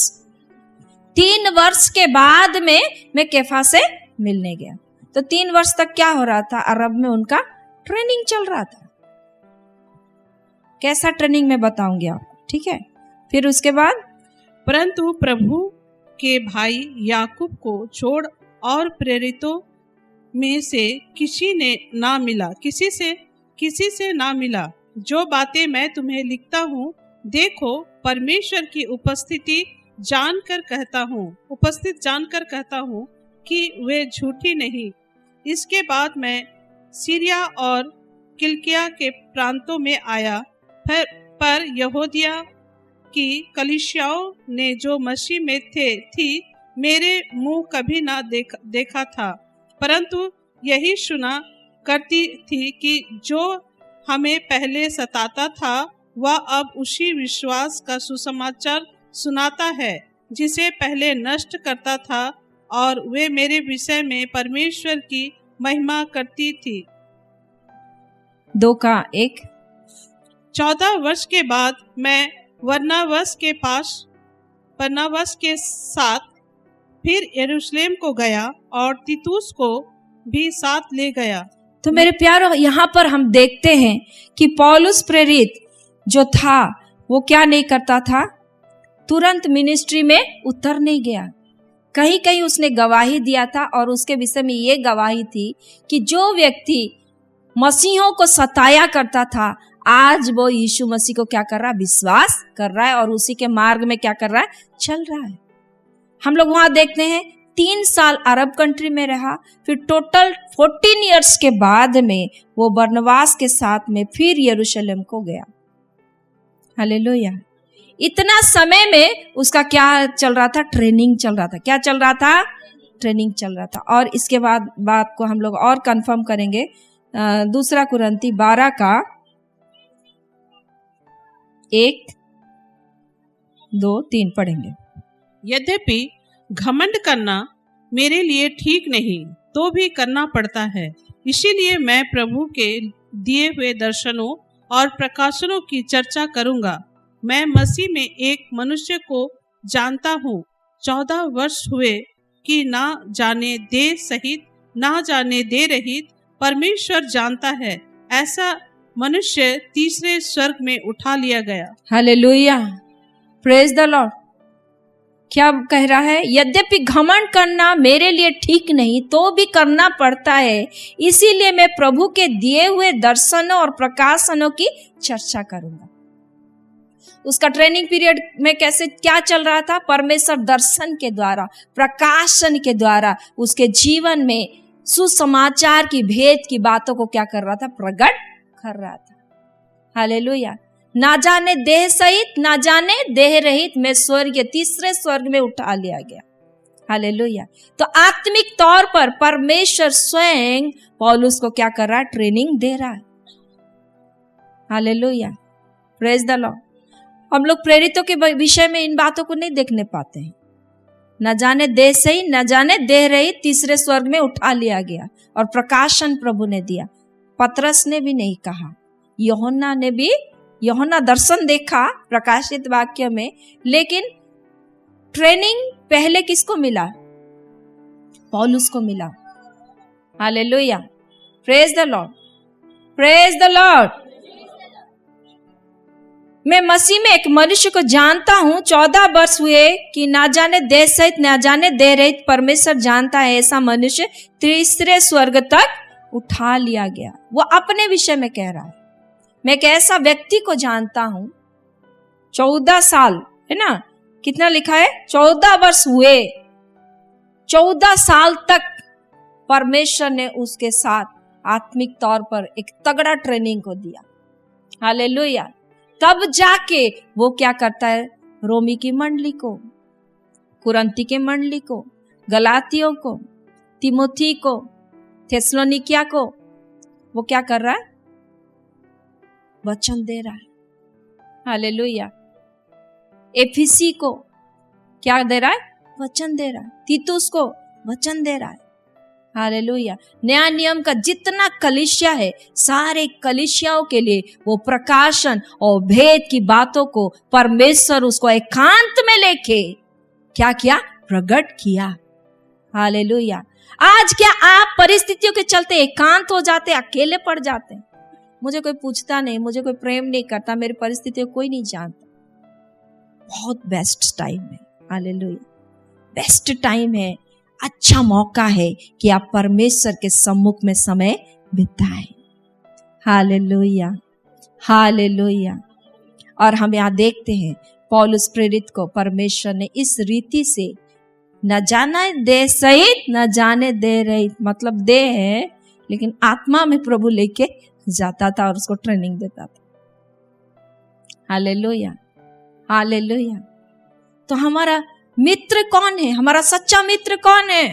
3 वर्ष के बाद में मैं कैफा से मिलने गया। तो 3 वर्ष तक क्या हो रहा था? अरब में उनका ट्रेनिंग चल रहा था। कैसा ट्रेनिंग मैं बताऊंगी आपको, ठीक है। फिर उसके बाद, परंतु प्रभु के भाई याकूब को छोड़ और प्रेरितों में से किसी से ना मिला। जो बातें मैं तुम्हें लिखता हूँ, देखो परमेश्वर की उपस्थित जानकर कहता हूँ कि वे झूठी नहीं। इसके बाद मैं सीरिया और किलिकिया के प्रांतों में आया, पर यहूदिया की कलीसियाओं ने जो मसीह में थी मेरे मुंह कभी ना देखा था, परंतु यही सुना करती थी कि जो हमें पहले सताता था वह अब उसी विश्वास का सुसमाचार सुनाता है जिसे पहले नष्ट करता था, और वे मेरे विषय में परमेश्वर की महिमा करती थी। 2:1। 14 वर्ष के बाद मैं बरनबास के साथ फिर यरूशलेम को गया और तीतुस को भी साथ ले गया। तो मेरे प्यारो, यहाँ पर हम देखते हैं कि पौलुस प्रेरित जो था वो क्या नहीं करता था? तुरंत मिनिस्ट्री में उतर नहीं गया। कहीं कहीं उसने गवाही दिया था और उसके विषय में ये गवाही थी कि जो व्यक्ति मसीहों को सताया करता था, आज वो यीशु मसीह को क्या कर रहा है? विश्वास कर रहा है और उसी के मार्ग में क्या कर रहा है? चल रहा है। हम लोग वहां देखते हैं 3 साल अरब कंट्री में रहा, फिर टोटल 14 इयर्स के बाद में वो बरनबास के साथ में फिर यरूशलेम को गया। हालेलुया। इतना समय में उसका क्या चल रहा था? ट्रेनिंग चल रहा था। क्या चल रहा था? ट्रेनिंग चल रहा था। और इसके बाद बात को हम लोग और कंफर्म करेंगे। 2 कुरिन्थी 12 का 1, 2, 3 पढ़ेंगे। यद्यपि घमंड करना मेरे लिए ठीक नहीं, तो भी करना पड़ता है। इसीलिए मैं प्रभु के दिए हुए दर्शनों और प्रकाशनों की चर्चा करूंगा। मैं मसीह में एक मनुष्य को जानता हूँ। 14 वर्ष हुए कि ना जाने दे रहित परमेश्वर जानता है, ऐसा मनुष्य तीसरे स्वर्ग में उठा लिया गया। Hallelujah, praise the Lord. क्या कह रहा है? यद्यपि घमंड करना मेरे लिए ठीक नहीं, तो भी करना पड़ता है। इसीलिए मैं प्रभु के दिए हुए दर्शनों और प्रकाशनों की चर्चा करूंगा। उसका ट्रेनिंग पीरियड में कैसे क्या चल रहा था? परमेश्वर दर्शन के द्वारा, प्रकाशन के द्वारा उसके जीवन में सुसमाचार की, भेद की बातों को क्या कर रहा था? प्रकट कर रहा था। हालेलुया। ना जाने देह सहित, ना जाने देह रहित मैं स्वर्ग, तीसरे स्वर्ग में उठा लिया गया। हालेलुया। तो आत्मिक तौर पर परमेश्वर स्वयं पौलुस को क्या कर रहा है? ट्रेनिंग दे रहा है। Hallelujah, praise the Lord. हम लोग प्रेरितों के विषय में इन बातों को नहीं देखने पाते हैं। न जाने देह सही, न जाने देह रहित तीसरे स्वर्ग में उठा लिया गया, और प्रकाशन प्रभु ने दिया। पतरस ने भी नहीं कहा, यूहन्ना दर्शन देखा प्रकाशित वाक्य में, लेकिन ट्रेनिंग पहले किसको मिला? पौलुस को मिला। Hallelujah, praise the Lord, praise the Lord. मैं मसीह में एक मनुष्य को जानता हूं, 14 वर्ष हुए कि ना जाने देह सहित, ना जाने देह रहित परमेश्वर जानता है, ऐसा मनुष्य तीसरे स्वर्ग तक उठा लिया गया। वो अपने विषय में कह रहा है। मैं एक ऐसा व्यक्ति को जानता हूं, 14 साल है ना, कितना लिखा है, 14 वर्ष हुए, 14 साल तक परमेश्वर ने उसके साथ आत्मिक तौर पर एक तगड़ा ट्रेनिंग को दिया। हालेलुया। तब जाके वो क्या करता है, रोमी की मंडली को, कुरंती के मंडली को, गलातियों को, तिमोथी को, थेसलोनिकिया को, वो क्या कर रहा है, वचन दे रहा है। हालेलुया। एफिसी को क्या दे रहा है, वचन दे रहा है। तीतुस को वचन दे रहा है। हालेलुया। नया नियम का जितना कलीसिया है, सारे कलीसियाओं के लिए वो प्रकाशन और भेद की बातों को परमेश्वर उसको एकांत में लेके क्या किया, प्रकट किया। हालेलुया। आज क्या आप परिस्थितियों के चलते एकांत हो जाते, अकेले पड़ जाते हैं? मुझे कोई पूछता नहीं, मुझे कोई प्रेम नहीं करता, मेरी परिस्थितियों कोई नहीं जानता। बहुत बेस्ट टाइम है। हालेलुया। बेस्ट टाइम है, अच्छा मौका है कि आप परमेश्वर के सम्मुख में समय बिताएं। Hallelujah, hallelujah. और हम यहाँ देखते हैं पौलुस प्रेरित को परमेश्वर ने इस रीति से न जाने दे सहित न जाने दे रहित, मतलब दे है लेकिन आत्मा में प्रभु लेके जाता था और उसको ट्रेनिंग देता था। Hallelujah, hallelujah. तो हमारा मित्र कौन है? हमारा सच्चा मित्र कौन है?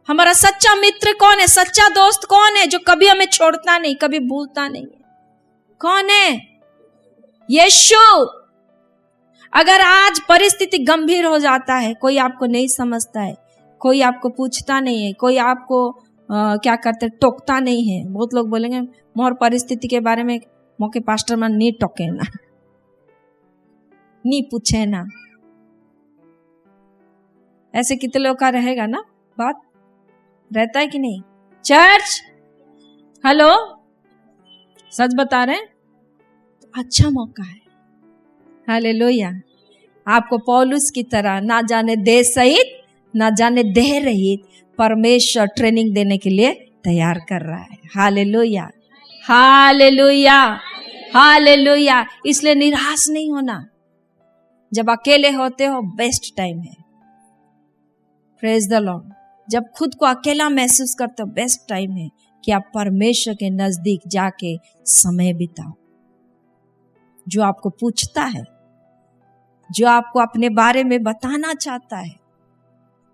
हमारा सच्चा मित्र कौन है? सच्चा दोस्त कौन है जो कभी हमें छोड़ता नहीं, कभी भूलता नहीं है? कौन है? यीशु। अगर आज परिस्थिति गंभीर हो जाता है, कोई आपको नहीं समझता है, कोई आपको पूछता नहीं है, कोई आपको क्या करते, टोकता नहीं है। बहुत लोग बोलेंगे मोर परिस्थिति के बारे में मौके पास्टर मन नहीं टोके ना, नहीं पूछे ना। ऐसे कितने लोग का रहेगा ना, बात रहता है कि नहीं? चर्च, हेलो, सच बता रहे हैं, अच्छा मौका है। हालेलुया। आपको पौलुस की तरह ना जाने दे सहित ना जाने दे रहित परमेश्वर ट्रेनिंग देने के लिए तैयार कर रहा है। Hallelujah, hallelujah, hallelujah. इसलिए निराश नहीं होना। जब अकेले होते हो बेस्ट टाइम है। Praise the Lord. जब खुद को अकेला महसूस करते हो बेस्ट टाइम है कि आप परमेश्वर के नजदीक जाके समय बिताओ। जो आपको पूछता है, जो आपको अपने बारे में बताना चाहता है,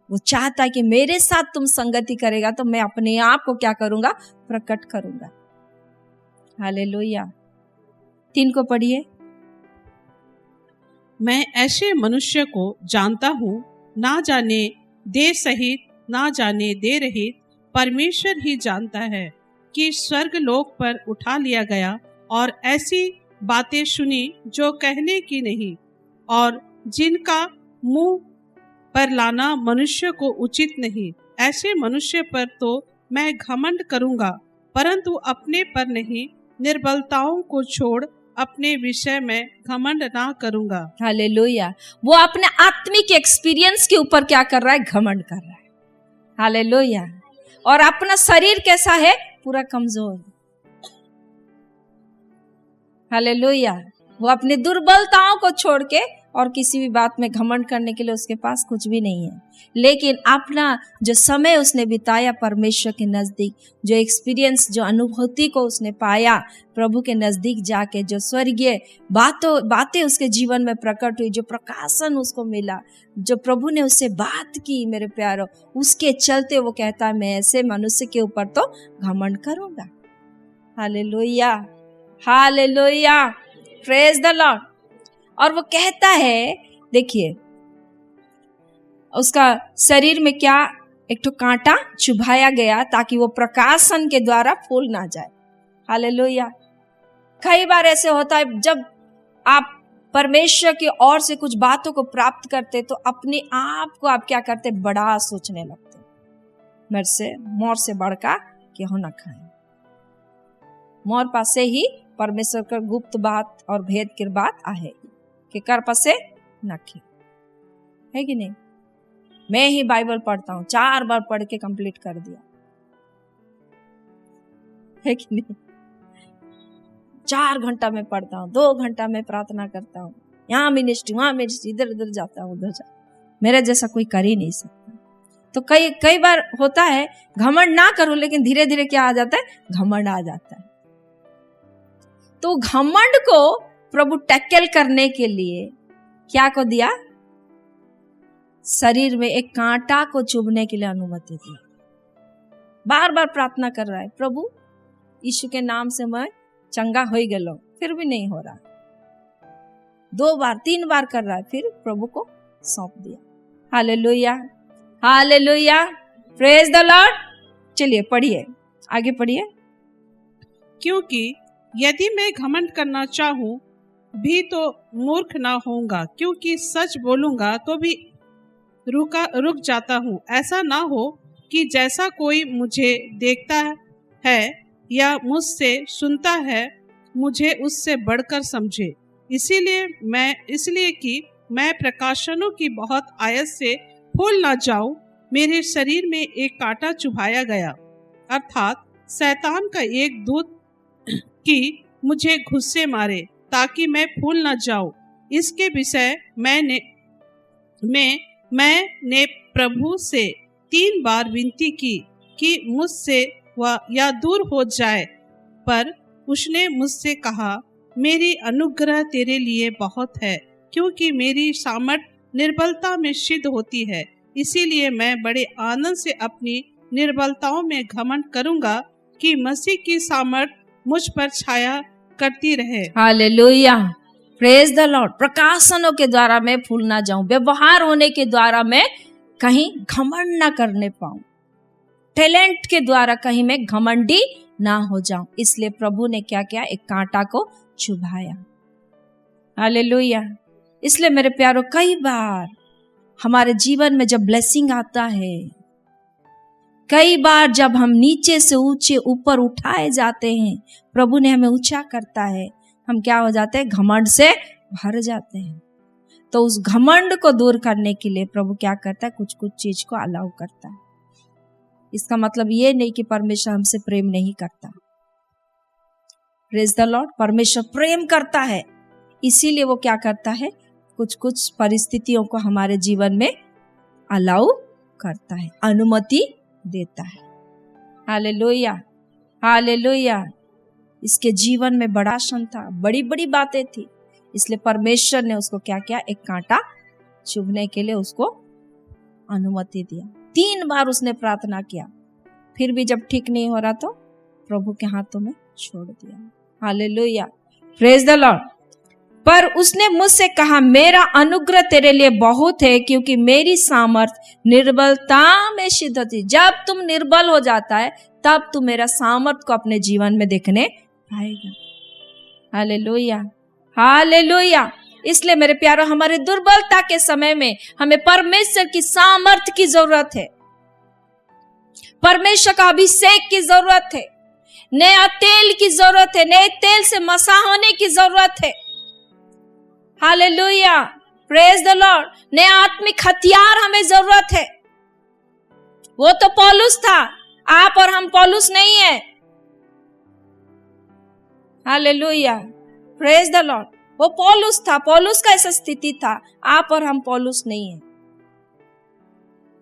वो चाहता है कि मेरे साथ तुम संगति करेगा तो मैं अपने आप को क्या करूंगा, प्रकट करूंगा। हालेलुया। 3 को पढ़िए। मैं ऐसे मनुष्य को जानता हूँ, ना जाने दे सहित ना जाने दे रहित परमेश्वर ही जानता है, कि स्वर्ग लोक पर उठा लिया गया और ऐसी बातें सुनी जो कहने की नहीं, और जिनका मुंह पर लाना मनुष्य को उचित नहीं। ऐसे मनुष्य पर तो मैं घमंड करूंगा, परंतु अपने पर नहीं, निर्बलताओं को छोड़ अपने विषय में घमंड ना करूंगा। हालेलुया। वो अपने आत्मिक एक्सपीरियंस के ऊपर क्या कर रहा है, घमंड कर रहा है। हालेलुया। और अपना शरीर कैसा है, पूरा कमजोर। हालेलुया। वो अपनी दुर्बलताओं को छोड़ के और किसी भी बात में घमंड करने के लिए उसके पास कुछ भी नहीं है, लेकिन अपना जो समय उसने बिताया परमेश्वर के नजदीक, जो एक्सपीरियंस, जो अनुभूति को उसने पाया प्रभु के नजदीक जाके, जो स्वर्गीय बातें उसके जीवन में प्रकट हुई, जो प्रकाशन उसको मिला, जो प्रभु ने उससे बात की, मेरे प्यारो, उसके चलते वो कहता है मैं ऐसे मनुष्य के ऊपर तो घमंड करूंगा। Hallelujah, hallelujah, praise the Lord. और वो कहता है, देखिए उसका शरीर में क्या, एक तो कांटा चुभाया गया ताकि वो प्रकाशन के द्वारा फूल ना जाए। हालेलुया। कई बार ऐसे होता है जब आप परमेश्वर की ओर से कुछ बातों को प्राप्त करते तो अपने आप को आप क्या करते, बड़ा सोचने लगते, मेरे से मोर से बढ़का क्यों ना खाएं। मोर पासे ही परमेश्वर का गुप्त बात और भेद की बात आहे कि कर पसे नखे, है कि नहीं? मैं ही बाइबल पढ़ता हूँ, 4 बार पढ़ के कंप्लीट कर दिया। है कि नहीं? 4 घंटा में पढ़ता हूँ, 2 घंटा में प्रार्थना करता हूँ, यहाँ मिनिस्ट्री वहां मिनिस्ट्री, इधर उधर जाता हूँ, उधर जा, मेरे जैसा कोई कर ही नहीं सकता। तो कई बार होता है घमंड ना करूं, लेकिन धीरे धीरे क्या आ जाता है, घमंड आ जाता है। तो घमंड को प्रभु टैकल करने के लिए क्या को दिया, शरीर में एक कांटा को चुभने के लिए अनुमति दी। बार बार प्रार्थना कर रहा है, प्रभु यीशु के नाम से मैं चंगा हो गया, फिर भी नहीं हो रहा। 2 बार 3 बार कर रहा है, फिर प्रभु को सौंप दिया। Hallelujah, hallelujah, praise the Lord. चलिए पढ़िए, आगे पढ़िए। क्योंकि यदि मैं घमंड करना चाहूं भी तो मूर्ख ना होऊंगा, क्योंकि सच बोलूंगा तो भी रुक जाता हूँ। ऐसा ना हो कि जैसा कोई मुझे देखता है या मुझसे सुनता है मुझे उससे बढ़कर समझे। इसलिए कि मैं प्रकाशनों की बहुत आयत से फूल ना जाऊं, मेरे शरीर में एक कांटा चुभाया गया, अर्थात शैतान का एक दूत कि मुझे घुस्से मारे ताकि मैं फूल ना जाऊं। इसके विषय मैंने प्रभु से 3 बार विनती की कि मुझसे वह या दूर हो जाए, पर उसने मुझसे कहा, मेरी अनुग्रह तेरे लिए बहुत है, क्योंकि मेरी सामर्थ निर्बलता में सिद्ध होती है। इसीलिए मैं बड़े आनंद से अपनी निर्बलताओं में घमंड करूंगा कि मसीह की सामर्थ मुझ पर छाया करती रहे। Hallelujah, praise the Lord. प्रकाशनों के द्वारा मैं फूल ना जाऊं, व्यवहार होने के द्वारा मैं कहीं घमंड ना करने पाऊं, टैलेंट के द्वारा कहीं मैं घमंडी ना हो जाऊं। इसलिए प्रभु ने क्या किया, एक कांटा को चुभाया। हालेलुया। इसलिए मेरे प्यारों, कई बार हमारे जीवन में जब ब्लेसिंग आता है, कई बार जब हम नीचे से ऊंचे ऊपर उठाए जाते हैं, प्रभु ने हमें ऊंचा करता है, हम क्या हो जाते हैं, घमंड से भर जाते हैं। तो उस घमंड को दूर करने के लिए प्रभु क्या करता है, कुछ कुछ चीज को अलाउ करता है। इसका मतलब ये नहीं कि परमेश्वर हमसे प्रेम नहीं करता। Praise the Lord. परमेश्वर प्रेम करता है, इसीलिए वो क्या करता है, कुछ कुछ परिस्थितियों को हमारे जीवन में अलाउ करता है, अनुमति देता है। Hallelujah, hallelujah. इसके जीवन में बड़ा आशन था, बड़ी बड़ी बातें थी, इसलिए परमेश्वर ने उसको क्या किया, एक कांटा चुभने के लिए उसको अनुमति दिया। 3 बार उसने प्रार्थना किया, फिर भी जब ठीक नहीं हो रहा तो प्रभु के हाथों में छोड़ दिया। Hallelujah, praise the Lord. पर उसने मुझसे कहा, मेरा अनुग्रह तेरे लिए बहुत है, क्योंकि मेरी सामर्थ निर्बलता में सिद्ध होती। जब तुम निर्बल हो जाता है, तब तू मेरा सामर्थ को अपने जीवन में देखने पाएगा। Hallelujah, hallelujah. इसलिए मेरे प्यारों, हमारे दुर्बलता के समय में हमें परमेश्वर की सामर्थ की जरूरत है, परमेश्वर का अभिषेक की जरूरत है, नया तेल की जरूरत है, नए तेल से मसा होने की जरूरत है। Hallelujah, praise the Lord. नया आत्मिक हथियार हमें जरूरत है। वो तो पौलुस था, आप और हम पौलुस नहीं है। Hallelujah, praise the Lord. वो पौलुस था, पौलुस का ऐसा स्थिति था, आप और हम पौलुस नहीं है।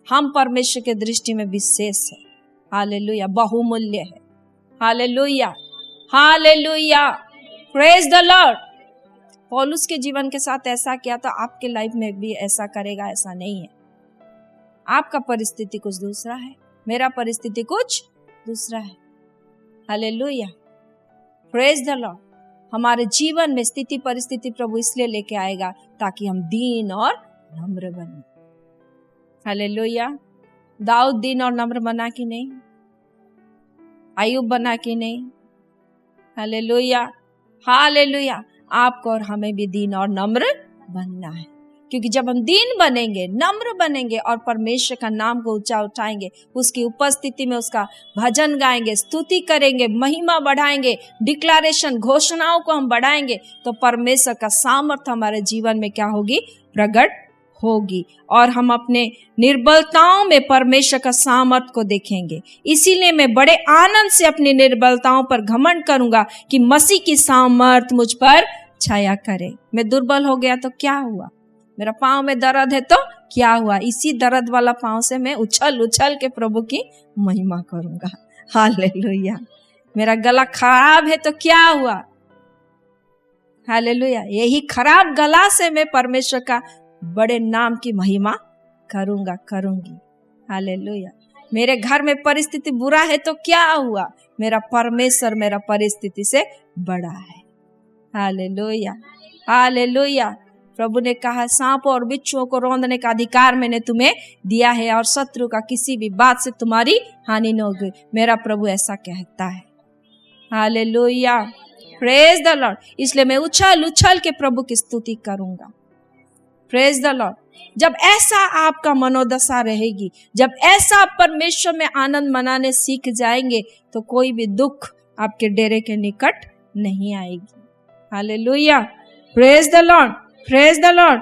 हम परमेश्वर के दृष्टि में विशेष है। हालेलुया, बहुमूल्य है। Hallelujah, hallelujah, praise the Lord. पौलुस के जीवन के साथ ऐसा किया तो आपके लाइफ में भी ऐसा करेगा, ऐसा नहीं है। आपका परिस्थिति कुछ दूसरा है, मेरा परिस्थिति कुछ दूसरा है। Hallelujah, praise the Lord. हमारे जीवन में स्थिति परिस्थिति प्रभु इसलिए लेके आएगा ताकि हम दीन और नम्र बने। हालेलुया। दाऊद दीन और नम्र बना कि नहीं? अय्यूब बना कि नहीं? Hallelujah, hallelujah. आपको और हमें भी दीन और नम्र बनना है, क्योंकि जब हम दीन बनेंगे, नम्र बनेंगे और परमेश्वर का नाम को ऊंचा उठाएंगे, उसकी उपस्थिति में उसका भजन गाएंगे, स्तुति करेंगे, महिमा बढ़ाएंगे, डिक्लेरेशन घोषणाओं को हम बढ़ाएंगे, तो परमेश्वर का सामर्थ्य हमारे जीवन में क्या होगी, प्रकट होगी और हम अपने निर्बलताओं में परमेश्वर का सामर्थ को देखेंगे। इसीलिए मैं बड़े आनंद से अपनी निर्बलताओं पर घमंड करूंगा कि मसीह की सामर्थ मुझ पर छाया करे। मैं दुर्बल हो गया तो क्या हुआ, मेरा पांव में दर्द है तो क्या हुआ, इसी दर्द वाला पांव से मैं उछल उछल के प्रभु की महिमा करूंगा। हालेलुया। मेरा गला खराब है तो क्या हुआ, हालेलुया, यही खराब गला से मैं परमेश्वर का बड़े नाम की महिमा करूंगी। हालेलुया। मेरे घर में परिस्थिति बुरा है तो क्या हुआ, मेरा परमेश्वर मेरा परिस्थिति से बड़ा है। Hallelujah, hallelujah. प्रभु ने कहा सांप और बिच्छुओं को रौंदने का अधिकार मैंने तुम्हें दिया है और शत्रु का किसी भी बात से तुम्हारी हानि न होगी। मेरा प्रभु ऐसा कहता है। Hallelujah, praise the Lord. इसलिए मैं उछल उछल के प्रभु की स्तुति करूंगा। Praise the Lord. जब ऐसा आपका मनोदशा रहेगी, जब ऐसा आप परमेश्वर में आनंद मनाने सीख जाएंगे तो कोई भी दुख आपके डेरे के निकट नहीं आएगी। Hallelujah, praise the Lord, praise the Lord.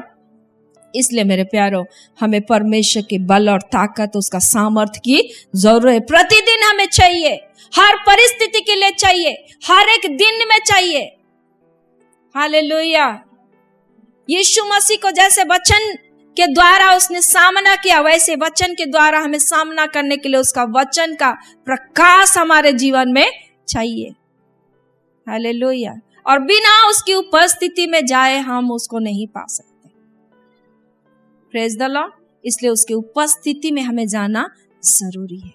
इसलिए मेरे प्यारों, हमें परमेश्वर के बल और ताकत, उसका सामर्थ की जरूरत है। प्रतिदिन हमें चाहिए, हर परिस्थिति के लिए चाहिए, हर एक दिन में चाहिए। हालेलुया। यीशु मसीह को जैसे वचन के द्वारा उसने सामना किया, वैसे वचन के द्वारा हमें सामना करने के लिए उसका वचन का प्रकाश हमारे जीवन में चाहिए। हालेलुया। और बिना उसकी उपस्थिति में जाए हम उसको नहीं पा सकते। Praise the Lord. इसलिए उसकी उपस्थिति में हमें जाना जरूरी है,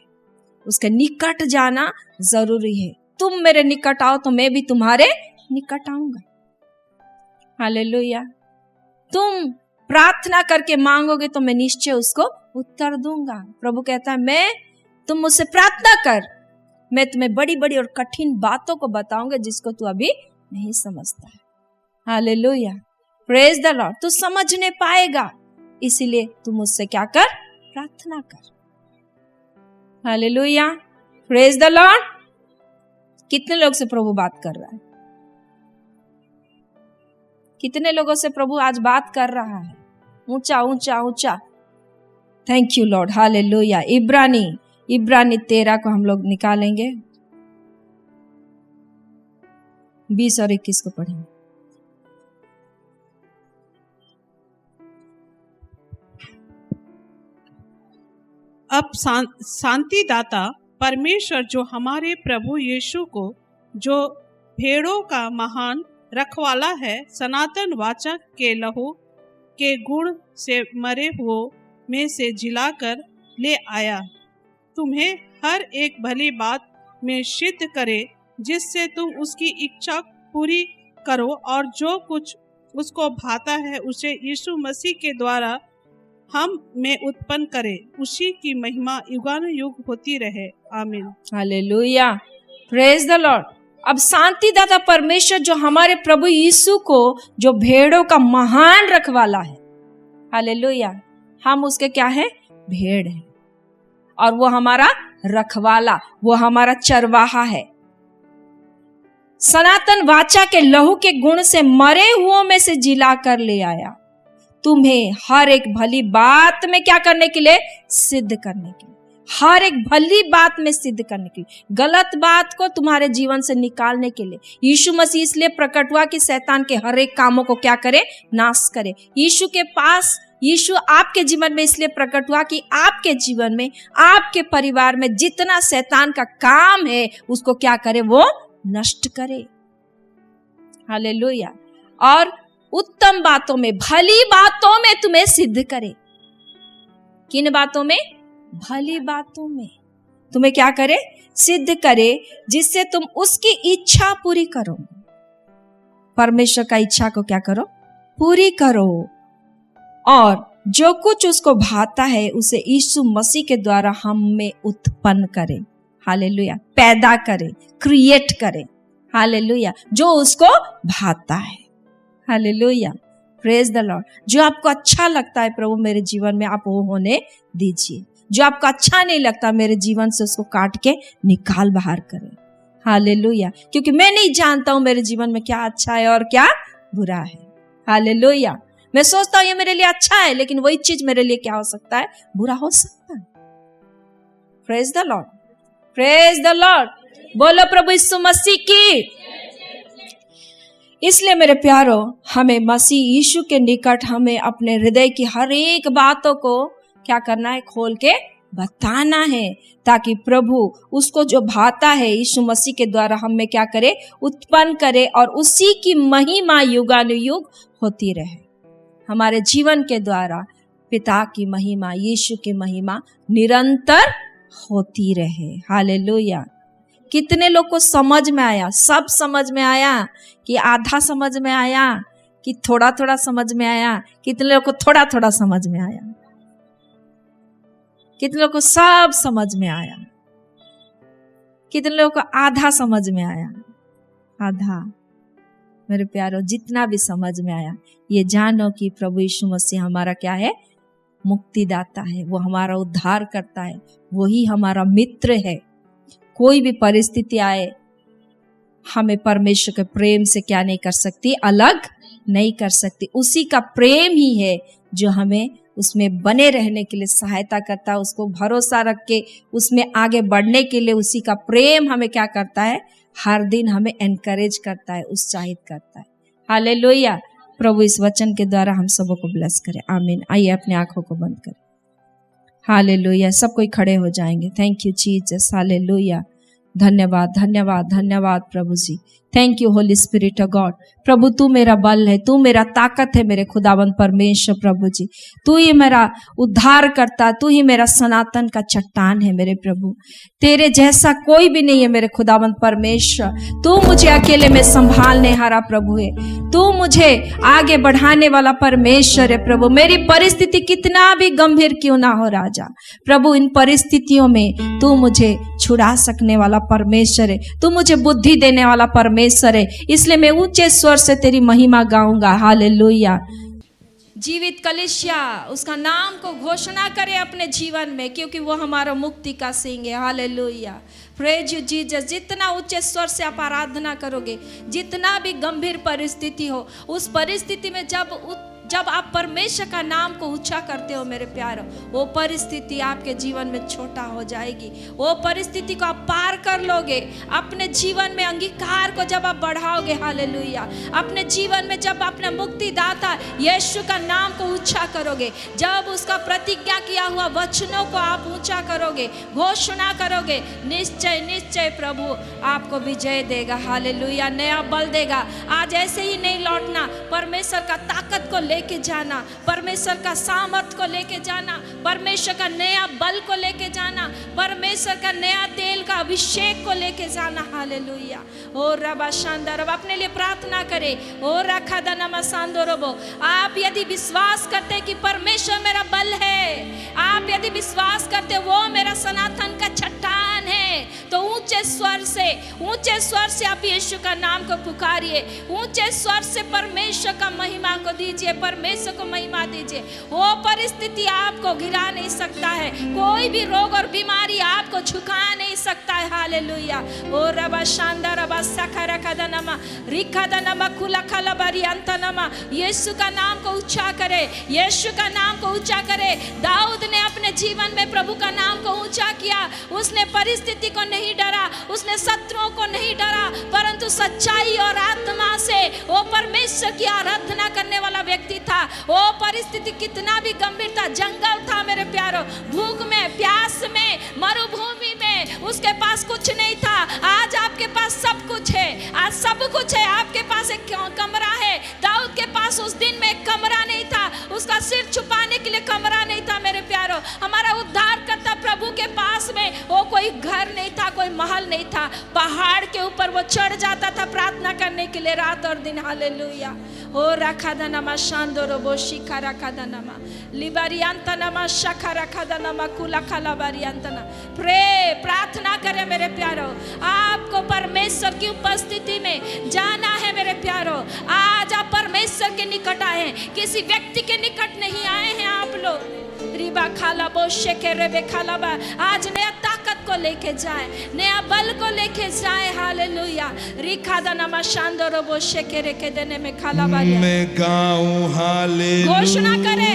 उसके निकट जाना जरूरी है। तुम मेरे निकट आओ तो मैं भी तुम्हारे निकट आऊंगा। हालेलुया। तुम प्रार्थना करके मांगोगे तो मैं निश्चय उसको उत्तर दूंगा। प्रभु कहता है तुम मुझसे प्रार्थना कर, मैं तुम्हें बड़ी बड़ी और कठिन बातों को बताऊंगा जिसको तू अभी नहीं समझता है। Hallelujah, praise the Lord. तू समझ नहीं पाएगा, इसीलिए तू मुझसे क्या कर, प्रार्थना कर। Hallelujah, praise the Lord. कितने लोग से प्रभु बात कर रहा है, कितने लोगों से प्रभु आज बात कर रहा है, ऊंचा ऊंचा ऊंचा। Thank you Lord. हालेलुया। इब्रानी 13 को हम लोग निकालेंगे, 20 और 21 को पढ़ेंगे। अब शांति दाता परमेश्वर जो हमारे प्रभु यीशु को, जो भेड़ों का महान रखवाला है, सनातन वाचा के लहू के गुण से मरे हुओं में से जिलाकर ले आया, तुम्हें हर एक भली बात में सिद्ध करे, जिससे तुम उसकी इच्छा पूरी करो और जो कुछ उसको भाता है उसे यीशु मसीह के द्वारा हम में उत्पन्न करे। उसी की महिमा युगानुयुग होती रहे। आमीन। Hallelujah, praise the Lord. अब शांतिदाता परमेश्वर जो हमारे प्रभु यीशु को, जो भेड़ों का महान रखवाला है, हालेलुया, हम उसके क्या है, भेड़ है, और वो हमारा रखवाला, वो हमारा चरवाहा है। सनातन वाचा के लहू के गुण से मरे हुओं में से जिला कर ले आया, तुम्हें हर एक भली बात में क्या करने के लिए, सिद्ध करने के लिए, हर एक भली बात में सिद्ध करने के लिए, गलत बात को तुम्हारे जीवन से निकालने के लिए। यीशु मसीह इसलिए प्रकट हुआ कि शैतान के हर एक कामों को क्या करे, नाश करे। यीशु आपके जीवन में इसलिए प्रकट हुआ कि आपके जीवन में, आपके परिवार में जितना शैतान का काम है उसको क्या करे, वो नष्ट करे। हालेलुया। और उत्तम बातों में, भली बातों में तुम्हें सिद्ध करे। किन बातों में, भली बातों में तुम्हें क्या करे, सिद्ध करे, जिससे तुम उसकी इच्छा पूरी करो। परमेश्वर का इच्छा को क्या करो, पूरी करो, और जो कुछ उसको भाता है उसे यीशु मसीह के द्वारा हम में उत्पन्न करे। हालेलुया, पैदा करे, क्रिएट करे। हालेलुया, जो उसको भाता है। Hallelujah, praise the Lord. जो आपको अच्छा लगता है प्रभु मेरे जीवन में, आप वो होने दीजिए। जो आपको अच्छा नहीं लगता मेरे जीवन से, उसको काट के निकाल बाहर करें। हालेलुया, क्योंकि मैं नहीं जानता हूं मेरे जीवन में क्या अच्छा है और क्या बुरा है। हालेलुया, मैं सोचता हूं ये मेरे लिए अच्छा है, लेकिन वही चीज मेरे लिए क्या हो सकता है, बुरा हो सकता है। Praise the Lord, praise the Lord, बोलो प्रभु यीशु मसीह की। इसलिए मेरे प्यारो, हमें मसीह यीशु के निकट हमें अपने हृदय की हर एक बातों को क्या करना है, खोल के बताना है, ताकि प्रभु उसको जो भाता है यीशु मसीह के द्वारा हम में क्या करे, उत्पन्न करे, और उसी की महिमा युगानुयुग होती रहे। हमारे जीवन के द्वारा पिता की महिमा, यीशु की महिमा निरंतर होती रहे। हालेलुया। कितने लोग को समझ में आया? सब समझ में आया कि आधा समझ में आया कि थोड़ा थोड़ा समझ में आया? कितने लोग को थोड़ा थोड़ा समझ में आया? कितने लोग को सब समझ में आया? कितने लोग को आधा समझ में आया? आधा। मेरे प्यारो, जितना भी समझ में आया, ये जानो कि प्रभु यीशु मसीह हमारा क्या है, मुक्तिदाता है, वो हमारा उद्धार करता है, वही हमारा मित्र है। कोई भी परिस्थिति आए, हमें परमेश्वर के प्रेम से क्या नहीं कर सकती, अलग नहीं कर सकती। उसी का प्रेम ही है जो हमें उसमें बने रहने के लिए सहायता करता है, उसको भरोसा रख के उसमें आगे बढ़ने के लिए उसी का प्रेम हमें क्या करता है, हर दिन हमें एनकरेज करता है, उत्साहित करता है। हालेलुया। प्रभु इस वचन के द्वारा हम सबों को ब्लेस करे। आमीन। आइए अपने आंखों को बंद करें। हालेलुया। सब कोई खड़े हो जाएंगे। Thank you Jesus. हालेलुया। धन्यवाद, धन्यवाद, धन्यवाद प्रभु जी। Thank you Holy Spirit of God. प्रभु तू मेरा बल है, तू मेरा ताकत है मेरे खुदावंद परमेश्वर। प्रभु जी तू ही मेरा उद्धार करता, तू ही मेरा सनातन का चट्टान है मेरे प्रभु। तेरे जैसा कोई भी नहीं है मेरे खुदावंद परमेश्वर। तू मुझे अकेले में संभालने हारा प्रभु है, तू मुझे आगे बढ़ाने वाला परमेश्वर है प्रभु। मेरी परिस्थिति कितना भी गंभीर क्यों ना हो राजा, प्रभु इन परिस्थितियों में तू मुझे छुड़ा सकने वाला परमेश्वर है, तू मुझे बुद्धि देने वाला परमेश्वर है। इसलिए मैं ऊंचे स्वर से तेरी महिमा गाऊंगा। हालेलुया। जीवित कलीसिया उसका नाम को घोषणा करे अपने जीवन में, क्योंकि वो हमारा मुक्ति का सिंह है। हालेलुया। Praise you Jesus. जितना ऊंचे स्वर से आप आराधना करोगे, जितना भी गंभीर परिस्थिति हो, उस परिस्थिति में जब आप परमेश्वर का नाम को ऊंचा करते हो मेरे प्यारो, वो परिस्थिति आपके जीवन में छोटा हो जाएगी। वो परिस्थिति को आप पार कर लोगे। अपने जीवन में अंगीकार को जब आप बढ़ाओगे, हालेलुया, अपने जीवन में जब अपने मुक्तिदाता यीशु का नाम को ऊंचा करोगे, जब उसका प्रतिज्ञा किया हुआ वचनों को आप ऊंचा करोगे, घोषणा करोगे, निश्चय निश्चय प्रभु आपको विजय देगा। हालेलुया। नया बल देगा। आज ऐसे ही नहीं लौटना, परमेश्वर का ताकत को लेके जाना, परमेश्वर का सामर्थ को लेके जाना, परमेश्वर का नया बल को लेके जाना, परमेश्वर का नया तेल का अभिषेक को लेके जाना। हालेलुया। ओ रबा शानदार। अब अपने लिए प्रार्थना करें। ओ रखा दनमा सांदोरबो। आप यदि विश्वास करते कि परमेश्वर मेरा बल है, आप यदि विश्वास करते वो मेरा सनातन का चट्टान है, तो ऊंचे स्वर से आप यीशु का नाम को पुकारिए। ऊंचे स्वर से परमेश्वर का महिमा को दीजिए, परमेश्वर को महिमा दीजिए। वो परिस्थिति आपको गिरा नहीं सकता है, कोई भी रोग और बीमारी आपको झुका नहीं सकता है। हालेलुया। ओ रबा शांदा रबा सखरा कदनमा रिखदनमा खुला खला बरियंतनमा। यीशु का नाम को ऊंचा करे, यीशु का नाम को ऊंचा करे। दाऊद ने अपने जीवन में प्रभु का नाम को ऊंचा किया। उसने परिस्थिति को नहीं डरा, उसने शत्रुओं को नहीं डरा, परंतु सच्चाई और आत्मा से वो परमेश्वर की आराधना करने वाला व्यक्ति था। वो परिस्थिति कितना भी गंभीर था, जंगल था मेरे प्यारो, भूख में, प्यास में, मरुभूमि में, उसके पास कुछ नहीं था। आज आपके पास सब कुछ है, आज सब कुछ है। आपके पास एक कमरा है। दाऊद के पास उस दिन में एक कमरा नहीं था, उसका सिर छुपाने के लिए कमरा नहीं था मेरे प्यारो। हमारा उद्धार करता प्रभु के पास में वो कोई घर नहीं था, कोई महल नहीं था। पहाड़ के ऊपर वो चढ़ जाता था प्रार्थना करने के लिए रात और दिन। हालेलुया। ओ रखादनमा शांदोरबो शिखा रखादनमा लिबारियंतनमा शखा रखादनमा कुला खला बारियंतना। प्रार्थना करें मेरे प्यारो। आपको परमेश्वर की उपस्थिति में जाना है मेरे प्यारो। आज आप परमेश्वर के निकट आए हैं, किसी व्यक्ति के निकट नहीं आए हैं आप लोग। रिबा खाला बो शेके रेबे खाला बा। आज नया ताकत ताकत को लेके जाए, नया बल को लेके जाए। हालेलुया। रिखादा नमा शांदरो बोशे के रेके देने में खाला बारिया। मैं गाऊं हालेलुया, घोषणा करे।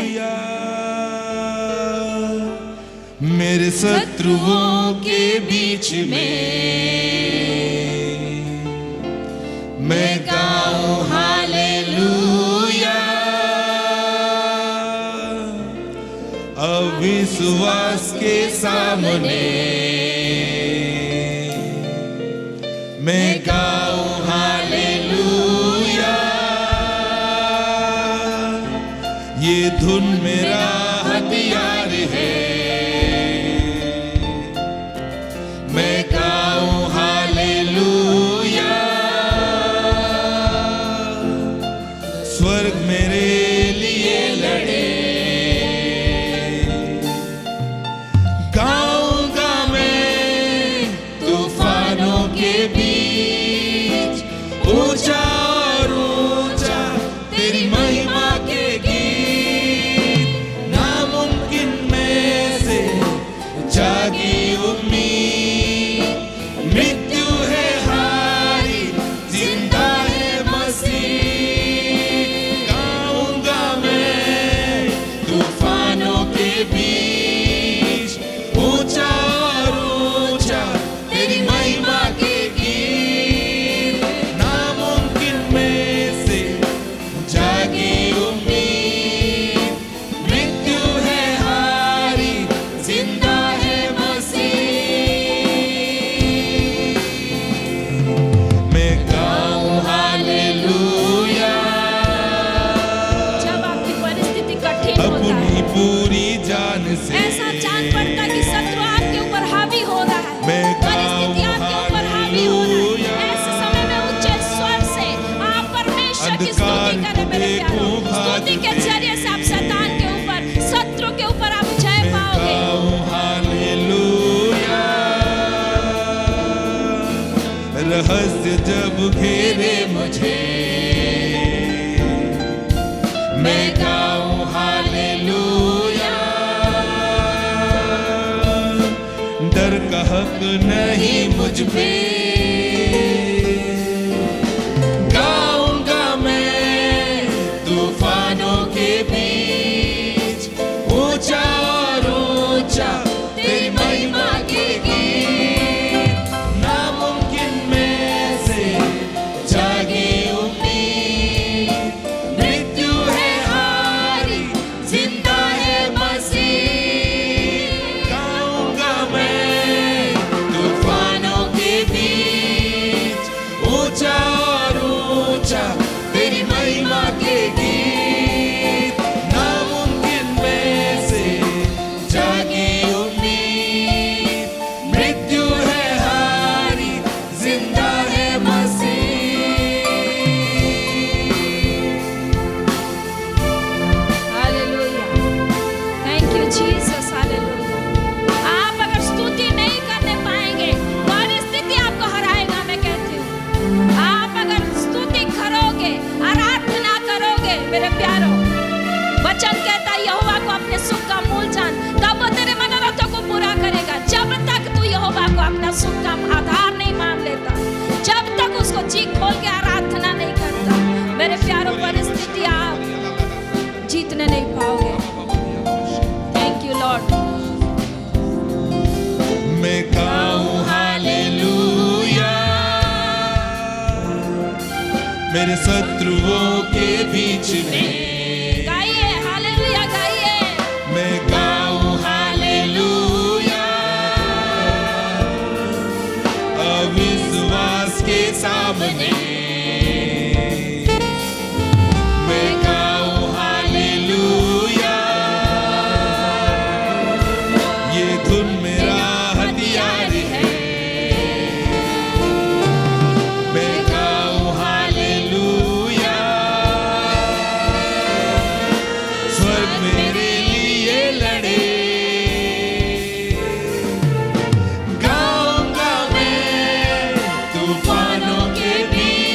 मेरे शत्रुओं के बीच में मैं गाऊं हालेलुया, अविश्वास के सामने मैं गाऊं हालेलुया, ये धुन मेरा हथियार है, मैं गाऊं हालेलुया, स्वर्ग मेरे लिए लड़े, गाऊंगा मैं तूफानों के बीच, ऊंचा और ऊंचा तेरी महिमा के गीत, नामुमकिन में से जागी उम्मीद, मृत्यु है हारी जिंदा है मसीह, गाऊंगा मैं तूफानों के बीच, ऊंचा और ऊंचा तेरी महिमा के गीत, नामुमकिन में से जागी उम्मीद, मृत्यु है हारी जिंदा है मसीह, मैं गाऊं हालेलुया, जब आपकी परिस्थिति कठिन होता है, अपनी पूरी जान से ऐसा जान पड़ता कि शत्रु आपके ऊपर हावी हो रहा है, मैं परिस्थिति आपके ऊपर हावी हो रहा हालेलुया। है, ऐसे समय में ऊंचे स्वर से आप परमेश्वर की स्तुति करें मेरे प्यारों। स्तुति के जरिए से आप शैतान के ऊपर, शत्रु के ऊपर आप जय मैं पाओगे। गाऊं हालेलुया, रहस्य जब घेरे मुझे मैं गाऊं हालेलुया, डर का हक नहीं मुझ पे, गाऊंगा मैं तूफानों के बीच, ऊंचा और ऊंचा तेरी महिमा के गीत, नामुमकिन में से जागी उम्मीद, मृत्यु है हारी जिंदा है मसीह, गाऊंगा मैं तूफानों के बीच, ऊंचा और ऊंचा तेरी महिमा के गीत, नामुमकिन में से जागी उम्मीद, मृत्यु है हारी जिंदा है मसीह। Hallelujah. Thank you Jesus. Hallelujah. आप अगर स्तुति नहीं करने पाएंगे, परिस्थिति आपको हराएगा। मैं कहती हूँ, आप अगर स्तुति करोगे, आराधना करोगे मेरे प्यारों, वचन कहता है यहोवा को अपने सुख का मूल जान, तब वो तेरे मनोरथों को पूरा करेगा। जब तक तू यहोवा को अपना सुख का आधार नहीं मान लेता, जब तक उसको जी खोल के आराधना नहीं करता, मेरे प्यारों, परिस्थिति आप जीतने नहीं पाओगे। Thank you Lord. मैं गाऊं हालेलुया, मेरे शत्रुओं के बीच में गाइए हालेलुया, गाइए। मैं गाऊं हालेलुया, अविश्वास के सामने मैं गाऊं हालेलुया, ये धुन मेरा हथियार है, मैं गाऊं हालेलुया, स्वर्ग मेरे लिए लड़े, गाऊंगा मैं तूफानों के बीच,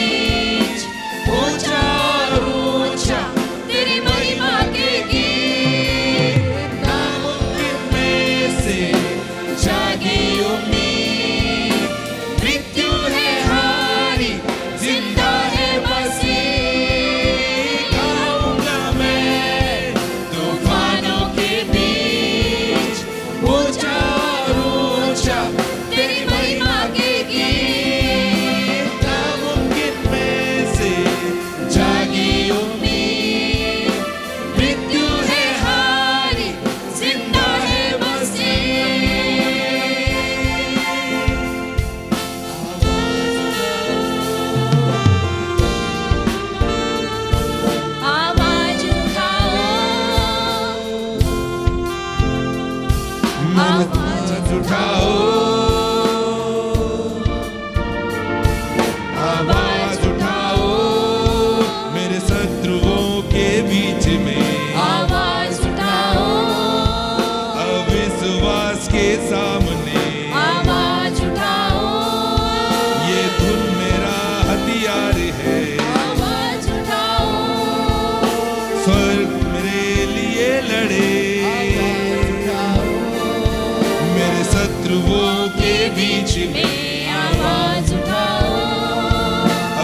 में आवाज उठाओ,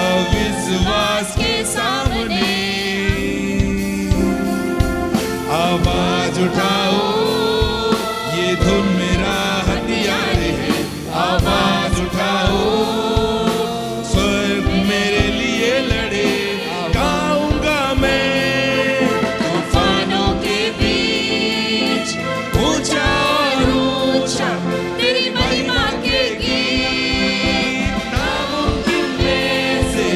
अविश्वास के सामने आवाज उठाओ, ये धुन मेरा हथियार है, आवाज उठाओ, स्वर्ग मेरे लिए लड़े, गाऊंगा मैं तूफानों के बीच, ऊंचा और ऊंचा तेरी महिमा के गीत, नामुमकिन में से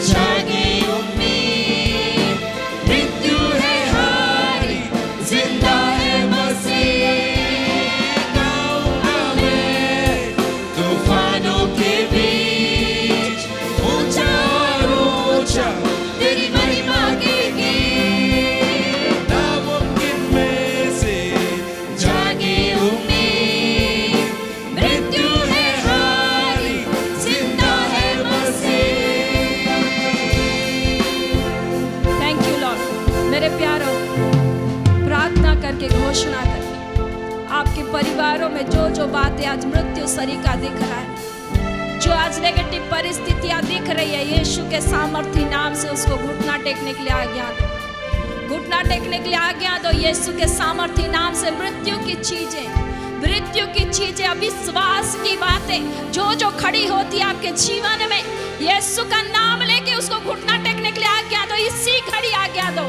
जागी उम्मीद, मृत्यु है हारी, जिंदा है मसीह, गाऊंगा मैं तूफानों के बीच, ऊंचा और ऊंचा तेरी महिमा के गीत, नामुमकिन में से जागी उम्मीद, मृत्यु है हारी, जिंदा है मसीह। Thank you Lord. मेरे प्यारों, प्रार्थना करके, घोषणा करके आपके परिवारों में जो जो बातें आज मृत्यु सरीका दिख रहा है, जो आज नेगेटिव परिस्थितियां दिख रही है, यीशु के सामर्थी नाम से उसको घुटना टेकने के लिए आज्ञा दो, घुटना टेकने के लिए आज्ञा दो। यीशु के सामर्थी नाम से मृत्यु की चीजें, अविश्वास की बातें जो जो खड़ी होती है आपके जीवन में, यीशु का नाम लेके उसको घुटना टेकने के लिए आज्ञा दो। इसी घड़ी आज्ञा दो,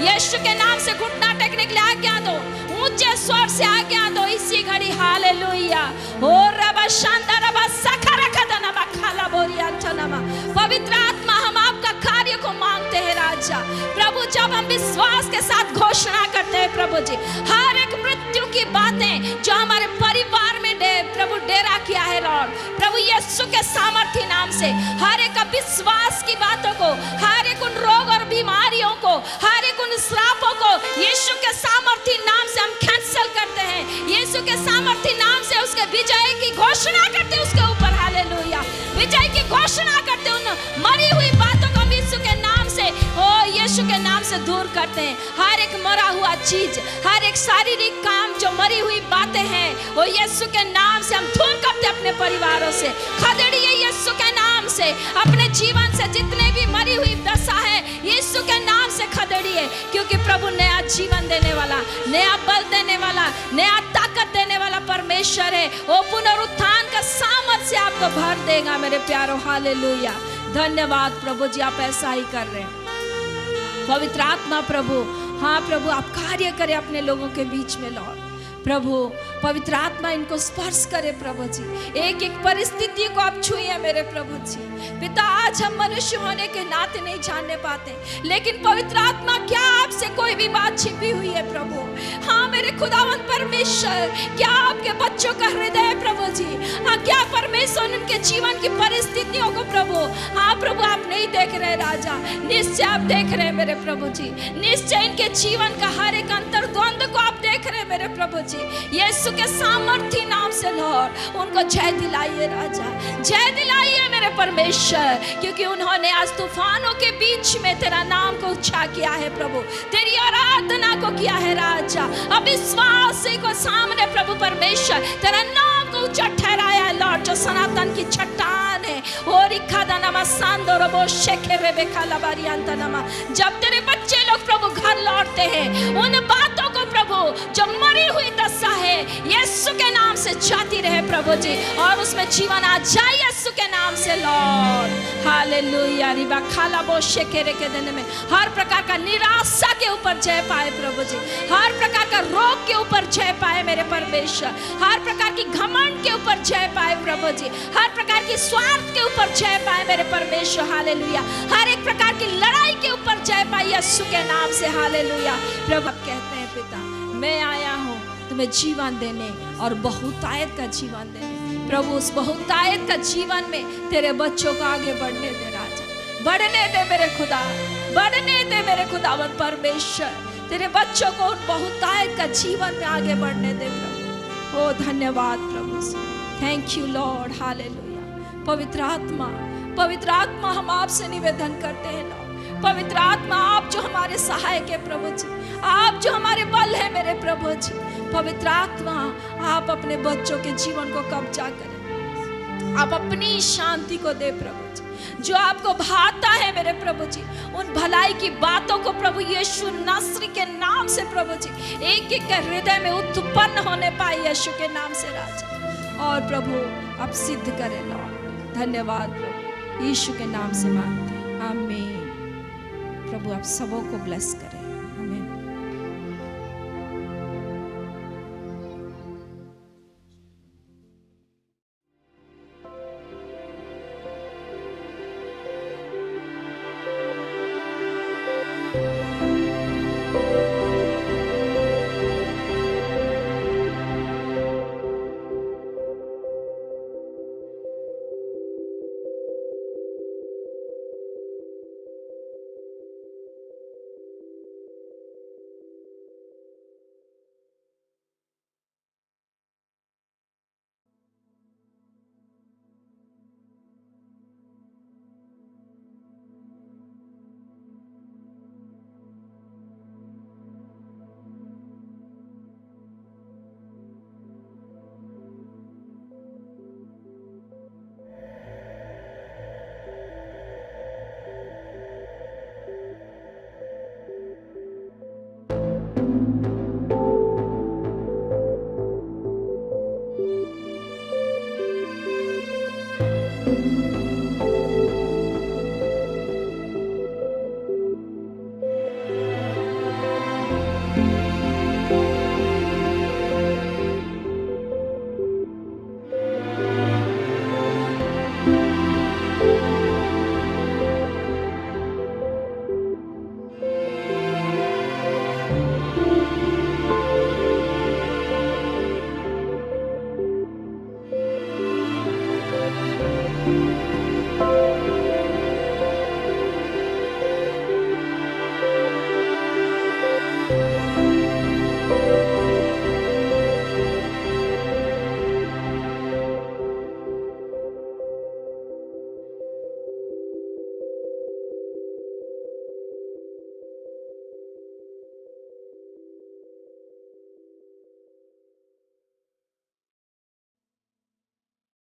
यीशु के नाम से घुटना टेकने के लिए आज्ञा दो, ऊंचे स्वर से आज्ञा दो इसी घड़ी। हालेलुया। ओ रबा शांदा रबा सखरा खदना बखाला बोरिया चनमा। पवित्र आत्मा, हम आपका कार्य को मांगते हैं राजा प्रभु। जब हम विश्वास के साथ घोषणा करते हैं प्रभु जी, हर एक मृत्यु की बातें जो हमारे परिवार में प्रभु डेरा किया है लॉर्ड प्रभु, यीशु के सामर्थी नाम से हर एक अविश्वास की बातों को, हर एक उन रोग और बीमारियों को, हर एक उन श्रापों को यीशु के सामर्थी नाम से हम कैंसिल करते हैं। यीशु के सामर्थी नाम से उसके विजय की घोषणा करते हैं उसके ऊपर। हालेलुया। विजय की घोषणा करते हैं उन मरी हुई बातों को हम यीशु के नाम से, ओ यीशु के नाम से दूर करते हैं। हर एक मरा हुआ चीज, हर एक शारीरिक काम जो मरी हुई बातें हैं, वो यीशु के नाम से हम दूर करते हैं अपने परिवारों से। खदेड़िए यीशु के नाम से अपने जीवन से जितने भी मरी हुई दशा है यीशु के नाम से खदेड़िए, क्योंकि प्रभु नया जीवन देने वाला, नया बल देने वाला, नया ताकत देने वाला परमेश्वर है। वो पुनरुत्थान का सामर्थ से आपको भर देगा मेरे प्यारों। हालेलुया। धन्यवाद प्रभु जी, आप ऐसा ही कर रहे हैं। पवित्र आत्मा प्रभु, हाँ प्रभु, आप कार्य करें अपने लोगों के बीच में लॉर्ड प्रभु। पवित्र आत्मा इनको स्पर्श करे प्रभु जी, एक एक परिस्थिति को आप छुइए मेरे प्रभु जी। पिता, आज हम मनुष्य होने के नाते नहीं जानने पाते, लेकिन पवित्र आत्मा क्या आपसे कोई भी बात छिपी हुई है प्रभु। हाँ मेरे खुदावंत परमेश्वर, क्या आपके बच्चों का हृदय प्रभु जी, हाँ क्या परमेश्वर उनके जीवन की परिस्थितियों को प्रभु, हाँ प्रभु आप नहीं देख रहे राजा, निश्चय आप देख रहे मेरे प्रभु जी। निश्चय इनके जीवन का हर एक अंतर्द्वंद को आप देख रहे मेरे प्रभु जी। यीशु के सामर्थी नाम से लॉर्ड उनको जय दिलाइए राजा, जय दिलाइए मेरे परमेश्वर, क्योंकि उन्होंने आज तूफानों के बीच में तेरा नाम को ऊंचा किया है प्रभु, तेरी आराधना को किया है राजा। अविश्वास को सामने प्रभु परमेश्वर तेरा नाम को ऊंचा ठहराया है लॉर्ड, जो सनातन की चट्टान है। और इखादानमा सांदोरबो शेखेरे बेखालाबारियांतनमा। जब तेरे बच्चे लोग प्रभु घर लौटते हैं, उन बातों को प्रभु जो मरी हुई दशा है यीशु के नाम से जाती रहे प्रभु जी, और उसमें जीवन आ जाए यीशु के नाम से लॉर्ड। हालेलुया। रिबा खाला बो शेखेरे के दिन में हर प्रकार का निराशा के ऊपर जय पाए प्रभु जी, हर प्रकार का रोग के ऊपर जय पाए मेरे परमेश्वर, हर प्रकार की घमंड के ऊपर जय पाए प्रभु जी, हर प्रकार की स्वार्थ के ऊपर जय पाए मेरे परमेश्वर। हालेलुया। हर एक प्रकार की लड़ाई के ऊपर जय पाए यीशु के नाम से। हालेलुया। प्रभु कहते हैं पिता, मैं आया हूँ तुम्हें जीवन देने और बहुतायत का जीवन देने। प्रभु उस बहुतायत का जीवन में तेरे बच्चों को आगे बढ़ने दे राजा, बढ़ने दे मेरे खुदा, बढ़ने दे मेरे खुदावन परमेश्वर, तेरे बच्चों को उन बहुतायत का जीवन में आगे बढ़ने दे प्रभु। ओ धन्यवाद प्रभु, थैंक यू लॉर्ड। हालेलुया। पवित्र आत्मा, पवित्र आत्मा, हम आपसे निवेदन करते हैं लॉर्ड, पवित्र आत्मा आप जो हमारे सहायक है प्रभु जी, आप जो हमारे बल है मेरे प्रभु जी, पवित्र आत्मा आप अपने बच्चों के जीवन को कब्जा करें, आप अपनी शांति को दे प्रभु जी, जो आपको भाता है मेरे प्रभु जी, उन भलाई की बातों को प्रभु यीशु नासरी के नाम से प्रभु जी एक एक के हृदय में उत्पन्न होने पाए यीशु के नाम से राजा। और प्रभु आप सिद्ध करें लॉर्ड। धन्यवाद प्रभु, यीशु के नाम से मांगते हैं, आमीन। प्रभु आप सबों को ब्लेस करें।